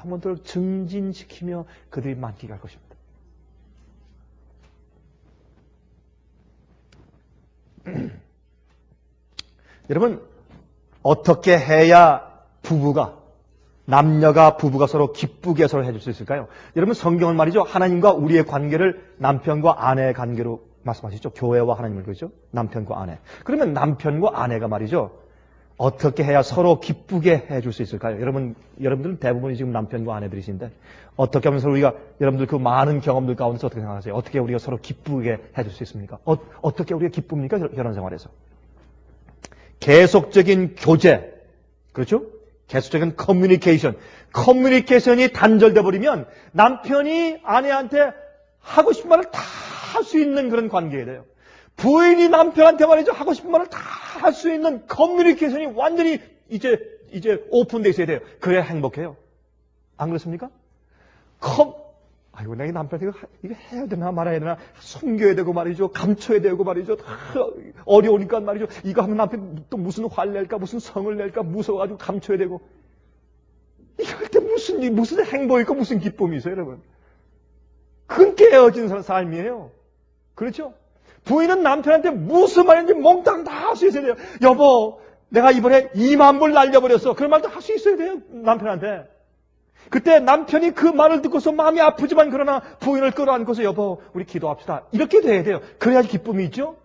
영원토록 증진시키며 그들이 만끽할 것입니다. 여러분, 어떻게 해야 남녀가 부부가 서로 기쁘게 서로 해줄 수 있을까요? 여러분, 성경은 말이죠, 하나님과 우리의 관계를 남편과 아내의 관계로 말씀하시죠. 교회와 하나님을 그러죠. 남편과 아내. 그러면 남편과 아내가 말이죠, 어떻게 해야 서로 기쁘게 해줄 수 있을까요? 여러분들은 대부분이 지금 남편과 아내들이신데 어떻게 하면 서로 여러분들 그 많은 경험들 가운데서 어떻게 생각하세요? 어떻게 우리가 서로 기쁘게 해줄 수 있습니까? 어떻게 우리가 기쁩니까? 결혼 생활에서. 계속적인 교제, 그렇죠? 계속적인 커뮤니케이션이 단절돼 버리면 남편이 아내한테 하고 싶은 말을 다 할 수 있는 그런 관계가 돼요. 부인이 남편한테 말이죠. 하고 싶은 말을 다 할 수 있는 커뮤니케이션이 완전히 이제 오픈되어 있어야 돼요. 그래야 행복해요. 안 그렇습니까? 아이고, 내가 남편한테 이거 해야 되나 말아야 되나, 숨겨야 되고 말이죠. 감춰야 되고 말이죠. 다 어려우니까 말이죠. 이거 하면 남편 또 무슨 화를 낼까, 무슨 성을 낼까, 무서워가지고 감춰야 되고. 이거 할 때 무슨 행복이 있고 무슨 기쁨이 있어요, 여러분. 그건 깨어진 삶이에요. 그렇죠? 부인은 남편한테 무슨 말인지 몽땅 다 할 수 있어야 돼요. 여보, 내가 이번에 2만 불 날려버렸어. 그런 말도 할 수 있어야 돼요, 남편한테. 그때 남편이 그 말을 듣고서 마음이 아프지만 그러나 부인을 끌어안고서 여보, 우리 기도합시다. 이렇게 돼야 돼요. 그래야지 기쁨이 있죠?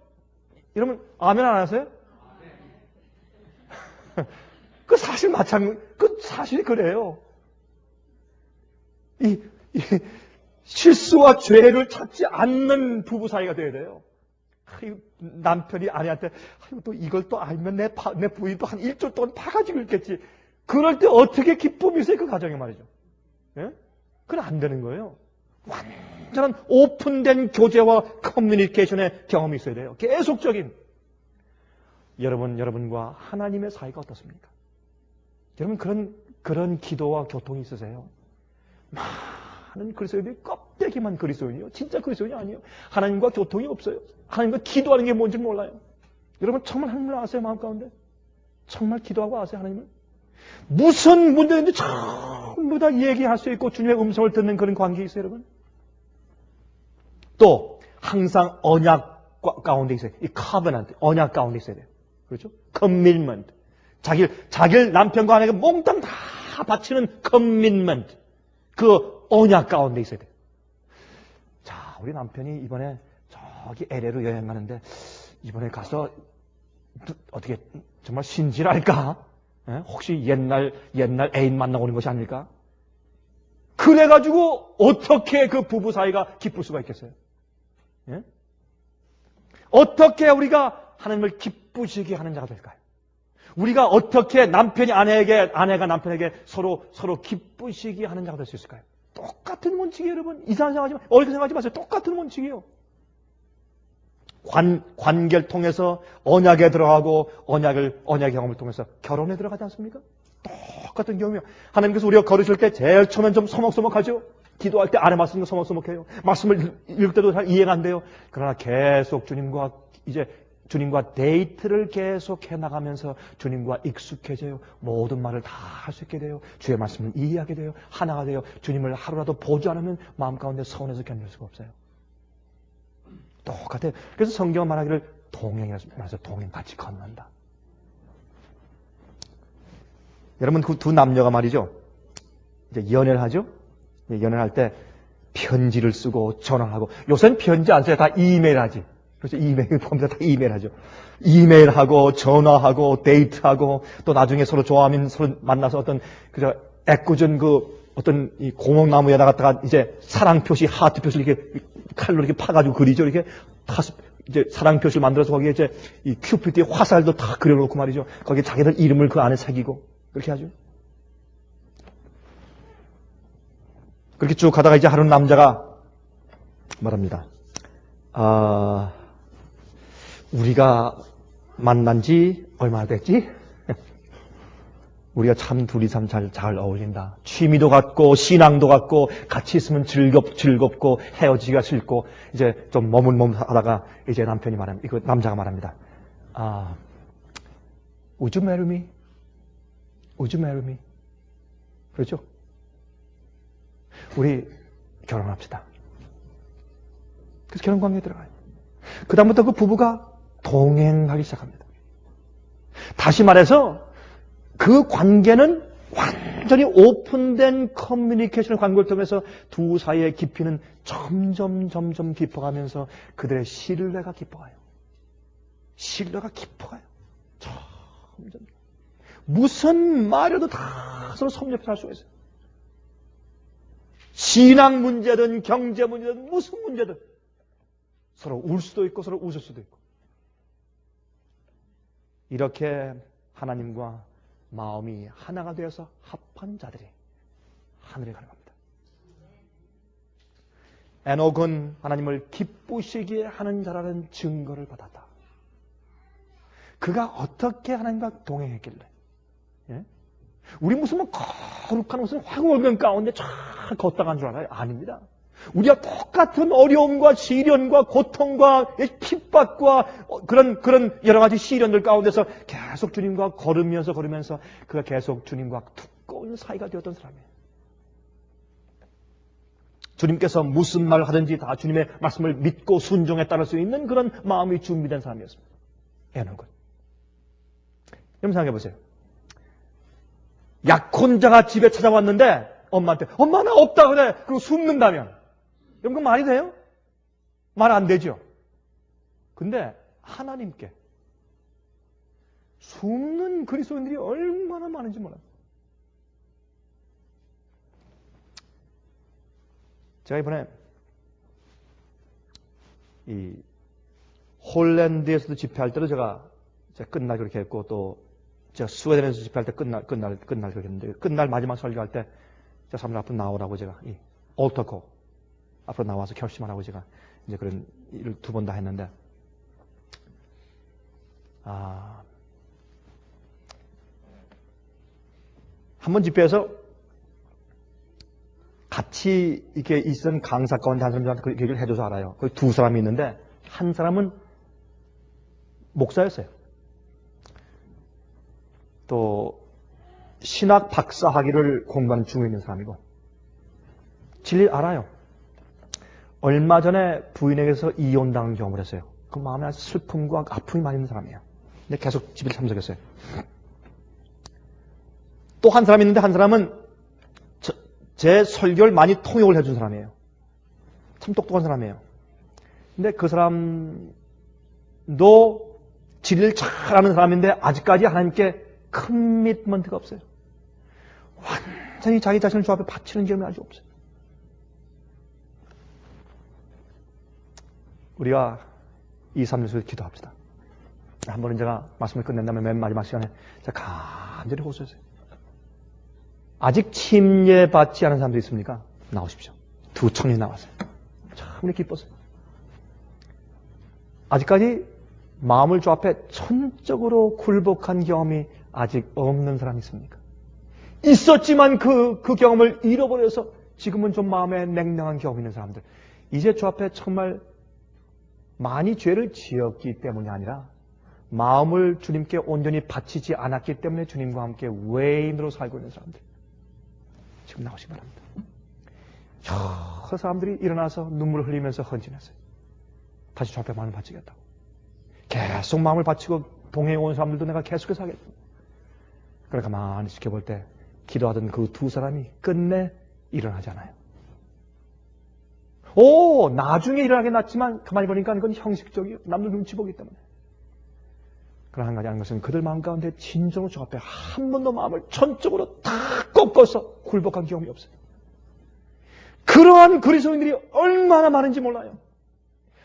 여러분, 아멘 안 하세요? 그 사실 그 사실이 그래요. 실수와 죄를 찾지 않는 부부 사이가 돼야 돼요. 남편이 아내한테 또 이걸 또 알면 내 부인도 한 1조 동안 파가지고 있겠지. 그럴 때 어떻게 기쁨이 있어요? 그 가정에 말이죠. 예? 그건 안 되는 거예요. 완전한 오픈된 교제와 커뮤니케이션의 경험이 있어야 돼요. 계속적인. 여러분과 하나님의 사이가 어떻습니까? 여러분 그런 기도와 교통이 있으세요? 많은 그리스도인들이 껍데기만 그리스도인이요. 진짜 그리스도인이 아니에요. 하나님과 교통이 없어요. 하나님과 기도하는 게 뭔지 몰라요. 여러분 정말 하나님을 아세요? 마음 가운데? 정말 기도하고 아세요? 하나님을? 무슨 문제인지 전부 다 얘기할 수 있고 주님의 음성을 듣는 그런 관계에 있어요, 여러분. 또 항상 언약 가운데 있어요. 이 covenant, 언약 가운데 있어야 돼요. 그렇죠? commitment. 자기를 남편과 아내가 몽땅 다 바치는 commitment. 그 언약 가운데 있어야 돼요. 자, 우리 남편이 이번에 저기 LA로 여행 가는데 이번에 가서 어떻게 정말 신실할까? 혹시 옛날 애인 만나고 오는 것이 아닐까? 그래가지고 어떻게 그 부부 사이가 기쁠 수가 있겠어요? 예? 어떻게 우리가 하나님을 기쁘시게 하는 자가 될까요? 우리가 어떻게 남편이 아내가 남편에게 서로 기쁘시게 하는 자가 될 수 있을까요? 똑같은 원칙이에요, 여러분. 이상한 생각하지 마세요. 어렵게 생각하지 마세요. 똑같은 원칙이에요. 관계를 통해서 언약에 들어가고 언약의 경험을 통해서 결혼에 들어가지 않습니까? 똑같은 경험이요. 하나님께서 우리가 걸으실 때 제일 처음엔 좀 서먹서먹하죠. 기도할 때 아래 말씀도 서먹서먹해요. 말씀을 읽을 때도 잘 이해가 안 돼요. 그러나 계속 주님과 데이트를 계속 해나가면서 주님과 익숙해져요. 모든 말을 다 할 수 있게 돼요. 주의 말씀을 이해하게 돼요. 하나가 돼요. 주님을 하루라도 보지 않으면 마음 가운데 서운해서 견딜 수가 없어요. 똑같아요. 그래서 성경은 말하기를 동행이라서 말해서 동행 같이 걷는다. 여러분 그 두 남녀가 말이죠. 이제 연애를 하죠. 연애를 할 때 편지를 쓰고 전화하고 요새는 편지 안 써요. 다 이메일 하지. 그래서 이메일 보면 다 이메일 하죠. 이메일하고 전화하고 데이트하고 또 나중에 서로 좋아하면 서로 만나서 어떤 그저 애꿎은 어떤 이 고목나무에다 갖다가 이제 사랑 표시, 하트 표시를 이렇게 칼로 이렇게 파가지고 그리죠. 이렇게 이제 사랑 표시를 만들어서 거기에 이제 이 큐피드의 화살도 다 그려놓고 말이죠. 거기에 자기들 이름을 그 안에 새기고 그렇게 하죠. 그렇게 쭉 가다가 이제 하루 남자가 말합니다. 우리가 만난 지 얼마나 됐지? 우리가 참 둘이 참 잘 어울린다. 취미도 같고 신앙도 같고 같이 있으면 즐겁고 헤어지기가 싫고 이제 좀 머뭇머뭇하다가 이제 남편이 말합니다. 이거 남자가 말합니다. Would you marry me? Would you marry me? 그렇죠? 우리 결혼합시다. 그래서 결혼 관계에 들어가요. 그 다음부터 그 부부가 동행하기 시작합니다. 다시 말해서 그 관계는 완전히 오픈된 커뮤니케이션 관계를 통해서 두 사이의 깊이는 점점 깊어가면서 그들의 신뢰가 깊어가요. 신뢰가 깊어가요. 점점. 무슨 말이라도 다 서로 섭렵할 수가 있어요. 신앙 문제든 경제 문제든 무슨 문제든 서로 울 수도 있고 서로 웃을 수도 있고 이렇게 하나님과 마음이 하나가 되어서 합한 자들이 하늘에 가는 겁니다. 에녹은 하나님을 기쁘시게 하는 자라는 증거를 받았다. 그가 어떻게 하나님과 동행했길래? 예? 우리 무슨 뭐 거룩한 무슨 황홀경 가운데 쫙 걷다간 줄 알아요? 아닙니다. 우리가 똑같은 어려움과 시련과 고통과 핍박과 그런 여러 가지 시련들 가운데서 계속 주님과 걸으면서 그가 계속 주님과 두꺼운 사이가 되었던 사람이에요. 주님께서 무슨 말 하든지 다 주님의 말씀을 믿고 순종에 따를 수 있는 그런 마음이 준비된 사람이었습니다. 에녹은. 여러분 생각해 보세요. 약혼자가 집에 찾아왔는데 엄마한테 엄마 나 없다 그래. 그리고 숨는다면 여러분 그건 말이 돼요? 말 안 되죠. 근데 하나님께 숨는 그리스도인들이 얼마나 많은지 몰라요. 제가 이번에 이 홀랜드에서도 집회할 때도 제가 끝날 그렇게 했고 또 제가 스웨덴에서 집회할 때 끝날 그렇게 했는데 끝날 마지막 설교할 때 제가 사람들 앞으로 나오라고 제가 이 올터코 앞으로 나와서 결심하라고 제가 이제 그런 일을 2번 다 했는데 한 번 집회에서 같이 이렇게 있던 강사 가운데 한 사람한테 그 얘기를 해줘서 알아요. 거기 2 사람이 있는데 한 사람은 목사였어요. 또 신학 박사 학위를 공부하는 중에 있는 사람이고 진리를 알아요. 얼마 전에 부인에게서 이혼당한 경험을 했어요. 그 마음에 아주 슬픔과 아픔이 많이 있는 사람이에요. 근데 계속 집에 참석했어요. 또 한 사람이 있는데 한 사람은 제 설교를 많이 통역을 해준 사람이에요. 참 똑똑한 사람이에요. 근데 그 사람도 진리를 잘 아는 사람인데 아직까지 하나님께 커미트먼트가 없어요. 완전히 자기 자신을 주 앞에 바치는 경험이 아직 없어요. 우리가 2, 3년 속에 기도합시다. 한 번은 제가 말씀을 끝낸 다음에 맨 마지막 시간에 제가 간절히 호소했어요. 아직 침례받지 않은 사람도 있습니까? 나오십시오. 2 청년이 나왔어요. 참 기뻤어요. 아직까지 마음을 주 앞에 천적으로 굴복한 경험이 아직 없는 사람이 있습니까? 있었지만 그 경험을 잃어버려서 지금은 좀 마음에 냉랭한 경험이 있는 사람들. 이제 주 앞에 정말 많이 죄를 지었기 때문이 아니라 마음을 주님께 온전히 바치지 않았기 때문에 주님과 함께 외인으로 살고 있는 사람들. 지금 나오시기 바랍니다. 저 사람들이 일어나서 눈물을 흘리면서 헌신했어요. 다시 주 앞에 마음을 바치겠다고. 계속 마음을 바치고 동행해온 사람들도 내가 계속해서 하겠다. 그러니까 가만히 지켜볼 때 기도하던 그 2 사람이 끝내 일어나잖아요. 나중에 일어나게 났지만 가만히 보니까 그건 형식적이에요. 남들 눈치 보기 때문에. 그러나 한 가지 아는 것은 그들 마음 가운데 진정으로 주 앞에 한 번도 마음을 전적으로 다 꺾어서 굴복한 경험이 없어요. 그러한 그리스도인들이 얼마나 많은지 몰라요.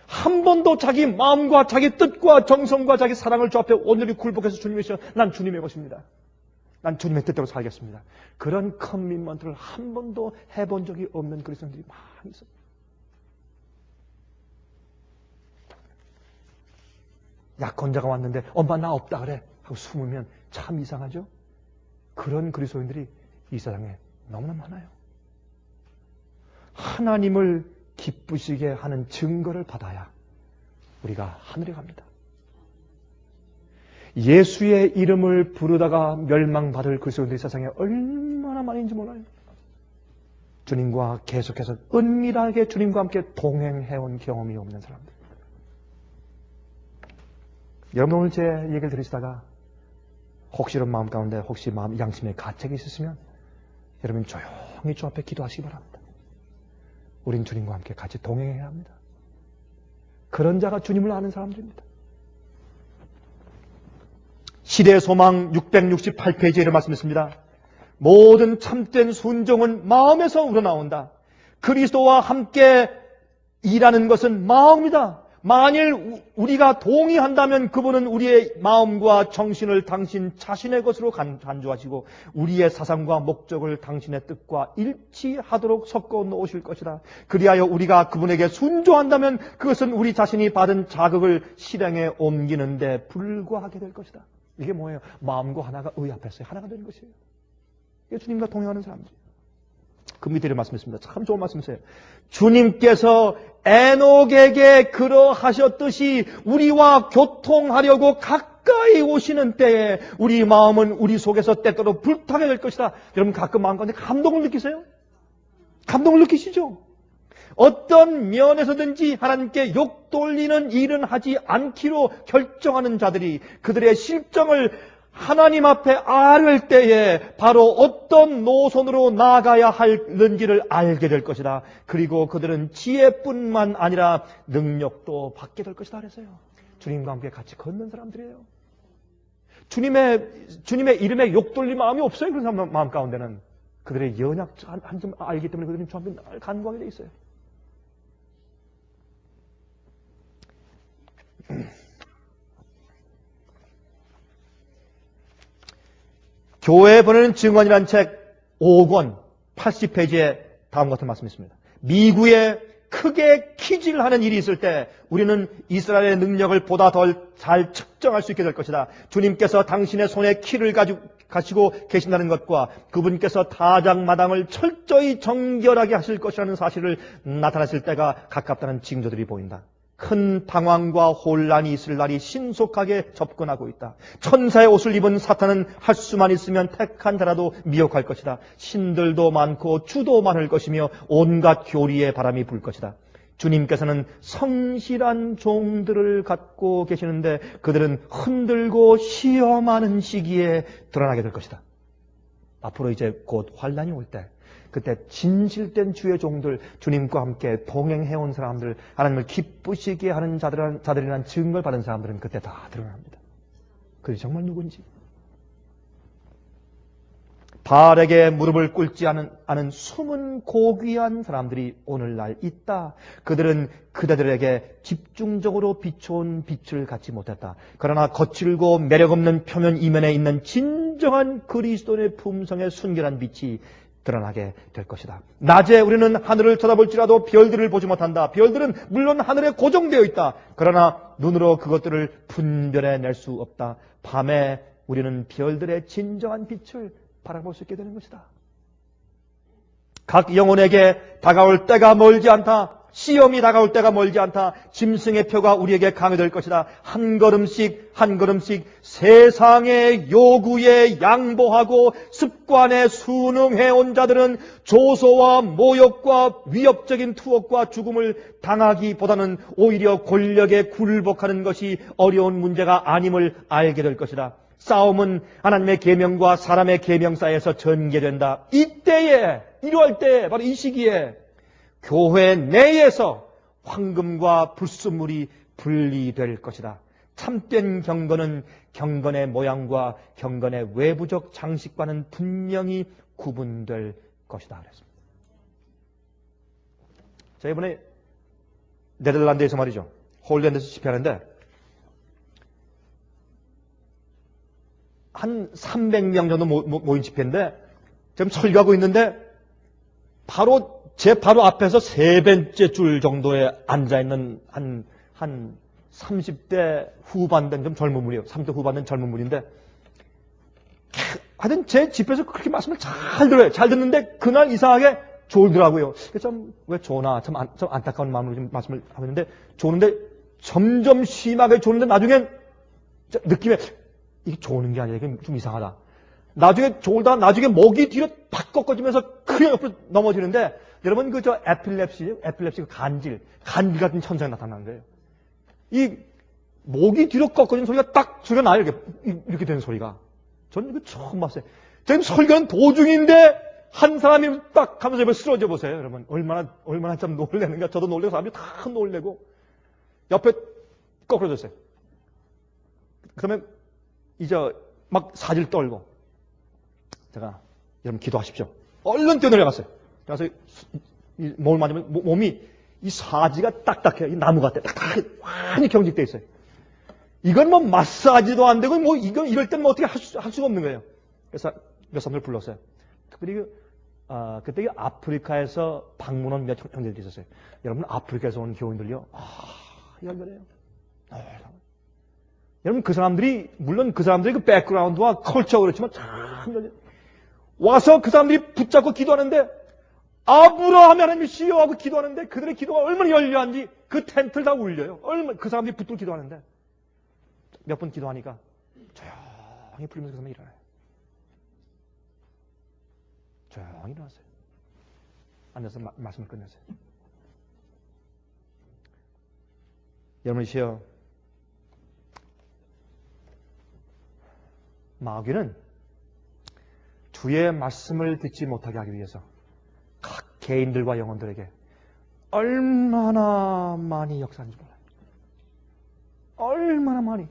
한 번도 자기 마음과 자기 뜻과 정성과 자기 사랑을 주 앞에 온전히 굴복해서 주님이시여 난 주님의 것입니다. 난 주님의 뜻대로 살겠습니다. 그런 커미트먼트를 한 번도 해본 적이 없는 그리스도인들이 많이 있어요. 약혼자가 왔는데 엄마 나 없다 그래 하고 숨으면 참 이상하죠? 그런 그리스도인들이 이 세상에 너무나 많아요. 하나님을 기쁘시게 하는 증거를 받아야 우리가 하늘에 갑니다. 예수의 이름을 부르다가 멸망받을 그리스도인들이 세상에 얼마나 많은지 몰라요. 주님과 계속해서 은밀하게 주님과 함께 동행해온 경험이 없는 사람들. 여러분 오늘 제 얘기를 들으시다가 혹시 이런 마음 가운데 혹시 마음 양심에 가책이 있으시면 여러분 조용히 주 앞에 기도하시기 바랍니다. 우린 주님과 함께 같이 동행해야 합니다. 그런 자가 주님을 아는 사람들입니다. 시대의 소망 668페이지에 이런 말씀이 있습니다. 모든 참된 순종은 마음에서 우러나온다. 그리스도와 함께 일하는 것은 마음이다. 만일 우리가 동의한다면 그분은 우리의 마음과 정신을 당신 자신의 것으로 간주하시고 우리의 사상과 목적을 당신의 뜻과 일치하도록 섞어 놓으실 것이다. 그리하여 우리가 그분에게 순종한다면 그것은 우리 자신이 받은 자극을 실행에 옮기는데 불과하게 될 것이다. 이게 뭐예요? 마음과 하나가 의 앞에서 하나가 되는 것이에요. 이게 주님과 동행하는 사람들이에요. 그 밑에 말씀했습니다. 참 좋은 말씀이세요. 주님께서 에녹에게 그러하셨듯이 우리와 교통하려고 가까이 오시는 때에 우리 마음은 우리 속에서 때때로 불타게 될 것이다. 여러분 가끔 마음 가운데 감동을 느끼세요? 감동을 느끼시죠? 어떤 면에서든지 하나님께 욕 돌리는 일은 하지 않기로 결정하는 자들이 그들의 실정을 하나님 앞에 아를 때에 바로 어떤 노선으로 나아가야 하는지를 알게 될 것이다. 그리고 그들은 지혜뿐만 아니라 능력도 받게 될 것이다 그랬어요. 주님과 함께 같이 걷는 사람들이에요. 주님의 이름에 욕돌릴 마음이 없어요. 그런 사람 마음 가운데는. 그들의 연약 한 점 알기 때문에 그들은 주 앞에 늘 간구하게 돼 있어요. 교회에 보내는 증언이라는 책 5권 80페이지에 다음과 같은 말씀이 있습니다. 미국에 크게 키질을 하는 일이 있을 때 우리는 이스라엘의 능력을 보다 더 잘 측정할 수 있게 될 것이다. 주님께서 당신의 손에 키를 가지고 계신다는 것과 그분께서 타작마당을 철저히 정결하게 하실 것이라는 사실을 나타냈을 때가 가깝다는 징조들이 보인다. 큰 당황과 혼란이 있을 날이 신속하게 접근하고 있다. 천사의 옷을 입은 사탄은 할 수만 있으면 택한 자라도 미혹할 것이다. 신들도 많고 주도 많을 것이며 온갖 교리의 바람이 불 것이다. 주님께서는 성실한 종들을 갖고 계시는데 그들은 흔들고 시험하는 시기에 드러나게 될 것이다. 앞으로 이제 곧 환란이 올 때 그때 진실된 주의 종들, 주님과 함께 동행해온 사람들, 하나님을 기쁘시게 하는 자들이란 증거를 받은 사람들은 그때 다 드러납니다. 그들이 정말 누군지. 바알에게 무릎을 꿇지 않은 숨은 고귀한 사람들이 오늘날 있다. 그들은 그대들에게 집중적으로 비춰온 빛을 갖지 못했다. 그러나 거칠고 매력없는 표면 이면에 있는 진정한 그리스도의 품성의 순결한 빛이 드러나게 될 것이다. 낮에 우리는 하늘을 쳐다볼지라도 별들을 보지 못한다. 별들은 물론 하늘에 고정되어 있다. 그러나 눈으로 그것들을 분별해낼 수 없다. 밤에 우리는 별들의 진정한 빛을 바라볼 수 있게 되는 것이다. 각 영혼에게 다가올 때가 멀지 않다. 시험이 다가올 때가 멀지 않다. 짐승의 표가 우리에게 강요될 것이다. 한 걸음씩 한 걸음씩 세상의 요구에 양보하고 습관에 순응해온 자들은 조소와 모욕과 위협적인 투옥과 죽음을 당하기보다는 오히려 권력에 굴복하는 것이 어려운 문제가 아님을 알게 될 것이다. 싸움은 하나님의 계명과 사람의 계명 사이에서 전개된다. 이때에, 이러할 때, 바로 이 시기에 교회 내에서 황금과 불순물이 분리될 것이다. 참된 경건은 경건의 모양과 경건의 외부적 장식과는 분명히 구분될 것이다. 그랬습니다. 자, 이번에 네덜란드에서 말이죠. 홀랜드에서 집회하는데 한 300명 정도 모인 집회인데 지금 설교하고 있는데 제 바로 앞에서 세 번째 줄 정도에 앉아있는 한 30대 후반 된 좀 젊은 분이에요. 30대 후반 된 젊은 분인데 하여튼 제 집에서 그렇게 말씀을 잘 들어요. 잘 듣는데 그날 이상하게 졸더라고요. 좀 왜 조나 좀 안타까운 마음으로 좀 말씀을 하고 있는데 조는데 점점 심하게 조는데 나중엔 느낌에 이게 조는 게 아니라 이게 좀 이상하다. 나중에 졸다가 나중에 목이 뒤로 팍 꺾어지면서 그냥 옆으로 넘어지는데 여러분 그 저 에필랩시 그 간질 같은 현상이 나타나는 거예요. 이 목이 뒤로 꺾어지는 소리가 딱 소리가 나요. 이렇게 되는 소리가. 저는 이거 처음 봤어요. 지금 설교는 도중인데 한 사람이 딱 하면서 옆에 쓰러져 보세요. 여러분 얼마나 참 놀래는가. 저도 놀래고 사람들이 다 놀래고 옆에 거꾸러졌어요. 그러면 이제 막 사질 떨고 제가 여러분 기도하십시오. 얼른 뛰어내려갔어요. 그래서 몸을 맞으면 몸이 이 사지가 딱딱해요. 이 나무 같아. 딱딱해. 완전히 경직돼 있어요. 이건 뭐 마사지도 안 되고 뭐 이건 이럴 땐 뭐 어떻게 할 수가 없는 거예요. 그래서 몇 사람들 불렀어요. 특별히 그때 아프리카에서 방문한 몇 형제들이 있었어요. 여러분 아프리카에서 온 교인들요. 열렬해요. 여러분 그 사람들이 물론 그 사람들의 그 백그라운드와 컬처가 그렇지만 참 열렬해요. 와서 그 사람들이 붙잡고 기도하는데 아브라함이 하나님이시여 하고 기도하는데 그들의 기도가 얼마나 열렬한지 그 텐트를 다 울려요. 얼마나 그 사람들이 붙들고 기도하는데 몇 번 기도하니까 조용히 부르면서 그 사람이 일어나요. 조용히 일어났어요. 앉아서 말씀을 끝냈어요. 여러분이시여, 마귀는 주의 말씀을 듣지 못하게 하기 위해서 각 개인들과 영혼들에게 얼마나 많이 역사하는지 몰라요. 얼마나 많이.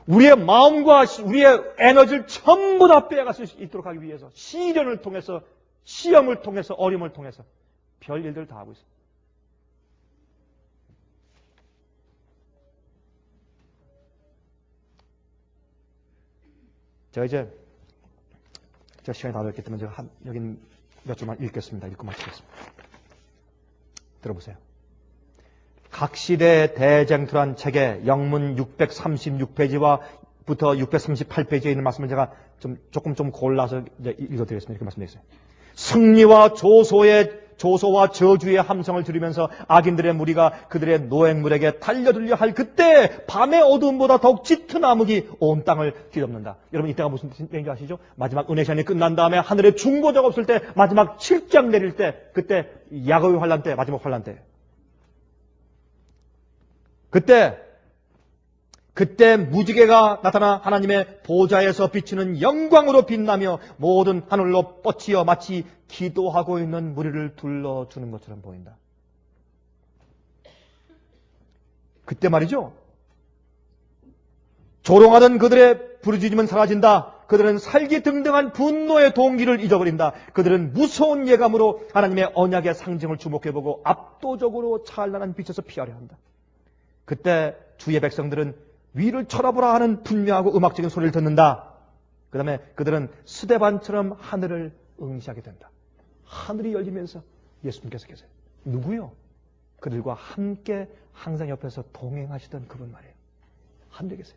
우리의 마음과 우리의 에너지를 전부 다 빼앗을 수 있도록 하기 위해서 시련을 통해서, 시험을 통해서, 어려움을 통해서 별 일들을 다 하고 있어요. 제가 시간이 다 됐기 때문에 제가 여긴 몇 줄만 읽겠습니다. 읽고 마치겠습니다. 들어보세요. 각 시대의 대쟁투란 책의 영문 636페이지와 부터 638페이지에 있는 말씀을 제가 조금 골라서 이제 읽어드리겠습니다. 이렇게 말씀드렸어요. 승리와 조소와 저주의 함성을 들으면서 악인들의 무리가 그들의 노획물에게 달려들려 할 그때 밤의 어두움보다 더욱 짙은 암흑이 온 땅을 뒤덮는다. 여러분 이때가 무슨 때인지 아시죠? 마지막 은혜 시간이 끝난 다음에 하늘에 중보자가 없을 때 마지막 7장 내릴 때 그때 야곱의 환란 때 마지막 환란 때 그때 무지개가 나타나 하나님의 보좌에서 비치는 영광으로 빛나며 모든 하늘로 뻗치어 마치 기도하고 있는 무리를 둘러주는 것처럼 보인다. 그때 말이죠. 조롱하던 그들의 부르짖음은 사라진다. 그들은 살기 등등한 분노의 동기를 잊어버린다. 그들은 무서운 예감으로 하나님의 언약의 상징을 주목해보고 압도적으로 찬란한 빛에서 피하려 한다. 그때 주의 백성들은 위를 쳐다보라 하는 분명하고 음악적인 소리를 듣는다. 그 다음에 그들은 스데반처럼 하늘을 응시하게 된다. 하늘이 열리면서 예수님께서 계세요. 누구요? 그들과 함께 항상 옆에서 동행하시던 그분 말이에요. 하늘에 계세요.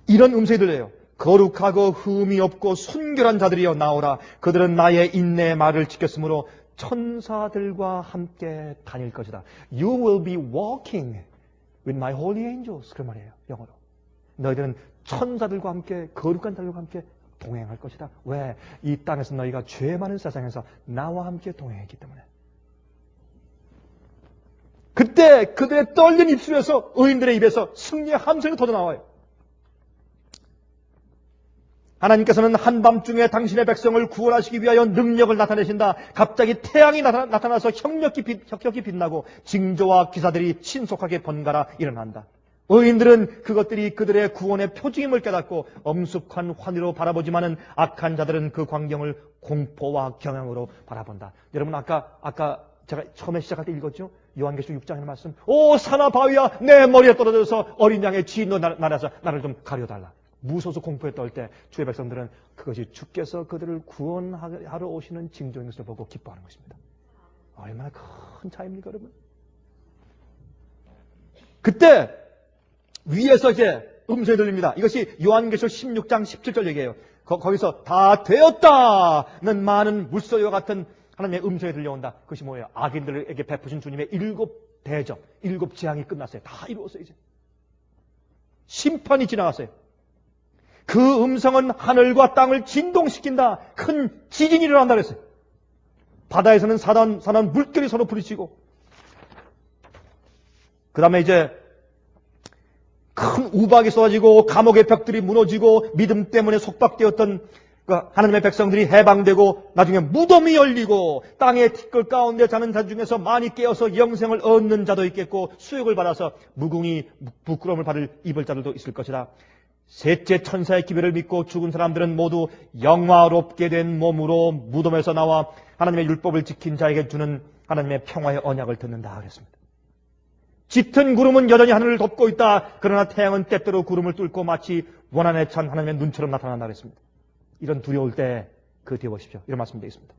이런 음성이 들려요. 거룩하고 흠이 없고 순결한 자들이여 나오라. 그들은 나의 인내의 말을 지켰으므로 천사들과 함께 다닐 것이다. You will be walking with my holy angels. 그 말이에요. 영어로. 너희들은 천사들과 함께 거룩한 자들과 함께 동행할 것이다. 왜? 이 땅에서 너희가 죄 많은 세상에서 나와 함께 동행했기 때문에. 그때 그들의 떨린 입술에서 의인들의 입에서 승리의 함성이 터져나와요. 하나님께서는 한밤중에 당신의 백성을 구원하시기 위하여 능력을 나타내신다. 갑자기 태양이 나타나서 혁혁히 빛나고 징조와 기사들이 신속하게 번갈아 일어난다. 의인들은 그것들이 그들의 구원의 표징임을 깨닫고 엄숙한 환희로 바라보지만은 악한 자들은 그 광경을 공포와 경향으로 바라본다. 여러분 아까 제가 처음에 시작할 때 읽었죠? 요한계시록 6장의 말씀. 오 산하 바위야 내 머리에 떨어져서 어린 양의 진노 나라서 나를 좀 가려달라. 무서워서 공포에 떨 때 주의 백성들은 그것이 주께서 그들을 구원하러 오시는 징조인 것을 보고 기뻐하는 것입니다. 얼마나 큰 차이입니까, 여러분? 그때 위에서 이제 음성이 들립니다. 이것이 요한계시록 16장 17절 얘기예요. 거기서 다 되었다는 많은 물소리와 같은 하나님의 음성이 들려온다. 그것이 뭐예요? 악인들에게 베푸신 주님의 7 대접, 7 재앙이 끝났어요. 다 이루었어요, 이제. 심판이 지나갔어요. 그 음성은 하늘과 땅을 진동시킨다. 큰 지진이 일어난다 그랬어요. 바다에서는 사나운 물결이 서로 부딪히고 그 다음에 이제 큰 우박이 쏟아지고 감옥의 벽들이 무너지고 믿음 때문에 속박되었던 하나님의 백성들이 해방되고 나중에 무덤이 열리고 땅의 티끌 가운데 자는 자 중에서 많이 깨어서 영생을 얻는 자도 있겠고 수욕을 받아서 무궁히 부끄러움을 받을 입을 자들도 있을 것이다. 셋째 천사의 기별을 믿고 죽은 사람들은 모두 영화롭게 된 몸으로 무덤에서 나와 하나님의 율법을 지킨 자에게 주는 하나님의 평화의 언약을 듣는다 그랬습니다. 짙은 구름은 여전히 하늘을 덮고 있다. 그러나 태양은 때때로 구름을 뚫고 마치 원한에 찬 하나님의 눈처럼 나타난다 그랬습니다. 이런 두려울 때 그 뒤에 보십시오. 이런 말씀되어 있습니다.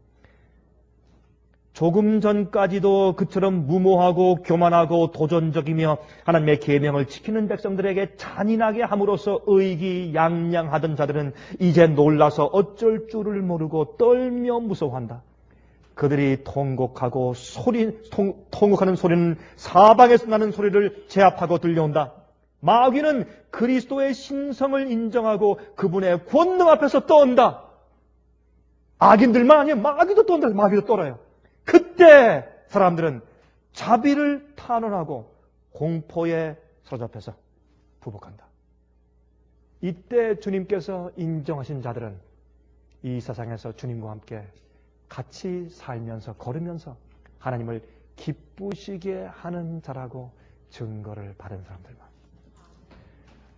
조금 전까지도 그처럼 무모하고 교만하고 도전적이며 하나님의 계명을 지키는 백성들에게 잔인하게 함으로써 의기양양하던 자들은 이제 놀라서 어쩔 줄을 모르고 떨며 무서워한다. 그들이 통곡하고 통곡하는 소리는 사방에서 나는 소리를 제압하고 들려온다. 마귀는 그리스도의 신성을 인정하고 그분의 권능 앞에서 떤다. 악인들만 아니에요. 마귀도 떤다. 마귀도 떨어요. 그때 사람들은 자비를 탄원하고 공포에 사로잡혀서 부복한다. 이때 주님께서 인정하신 자들은 이 세상에서 주님과 함께 같이 살면서 걸으면서 하나님을 기쁘시게 하는 자라고 증거를 받은 사람들만.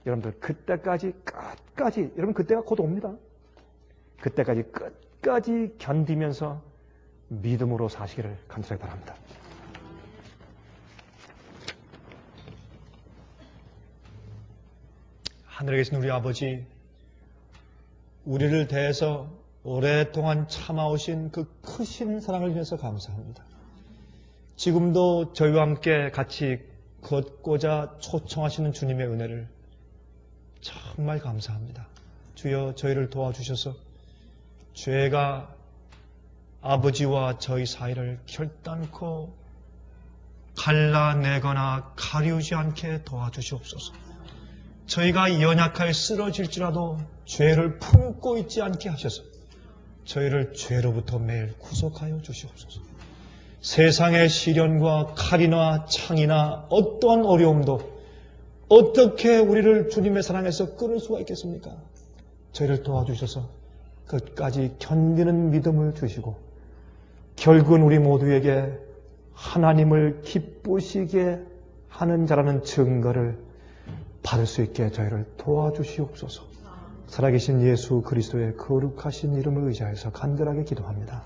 여러분들 그때까지 끝까지 여러분 그때가 곧 옵니다. 그때까지 끝까지 견디면서 믿음으로 사시기를 간절히 바랍니다. 하늘에 계신 우리 아버지, 우리를 대해서 오랫동안 참아오신 그 크신 사랑을 위해서 감사합니다. 지금도 저희와 함께 같이 걷고자 초청하시는 주님의 은혜를 정말 감사합니다. 주여 저희를 도와주셔서 죄가 아버지와 저희 사이를 결단코 갈라내거나 가리우지 않게 도와주시옵소서. 저희가 연약하여 쓰러질지라도 죄를 품고 있지 않게 하셔서 저희를 죄로부터 매일 구속하여 주시옵소서. 세상의 시련과 칼이나 창이나 어떠한 어려움도 어떻게 우리를 주님의 사랑에서 끊을 수가 있겠습니까? 저희를 도와주셔서 끝까지 견디는 믿음을 주시고 결국은 우리 모두에게 하나님을 기쁘시게 하는 자라는 증거를 받을 수 있게 저희를 도와주시옵소서. 살아계신 예수 그리스도의 거룩하신 이름을 의지하여서 간절하게 기도합니다.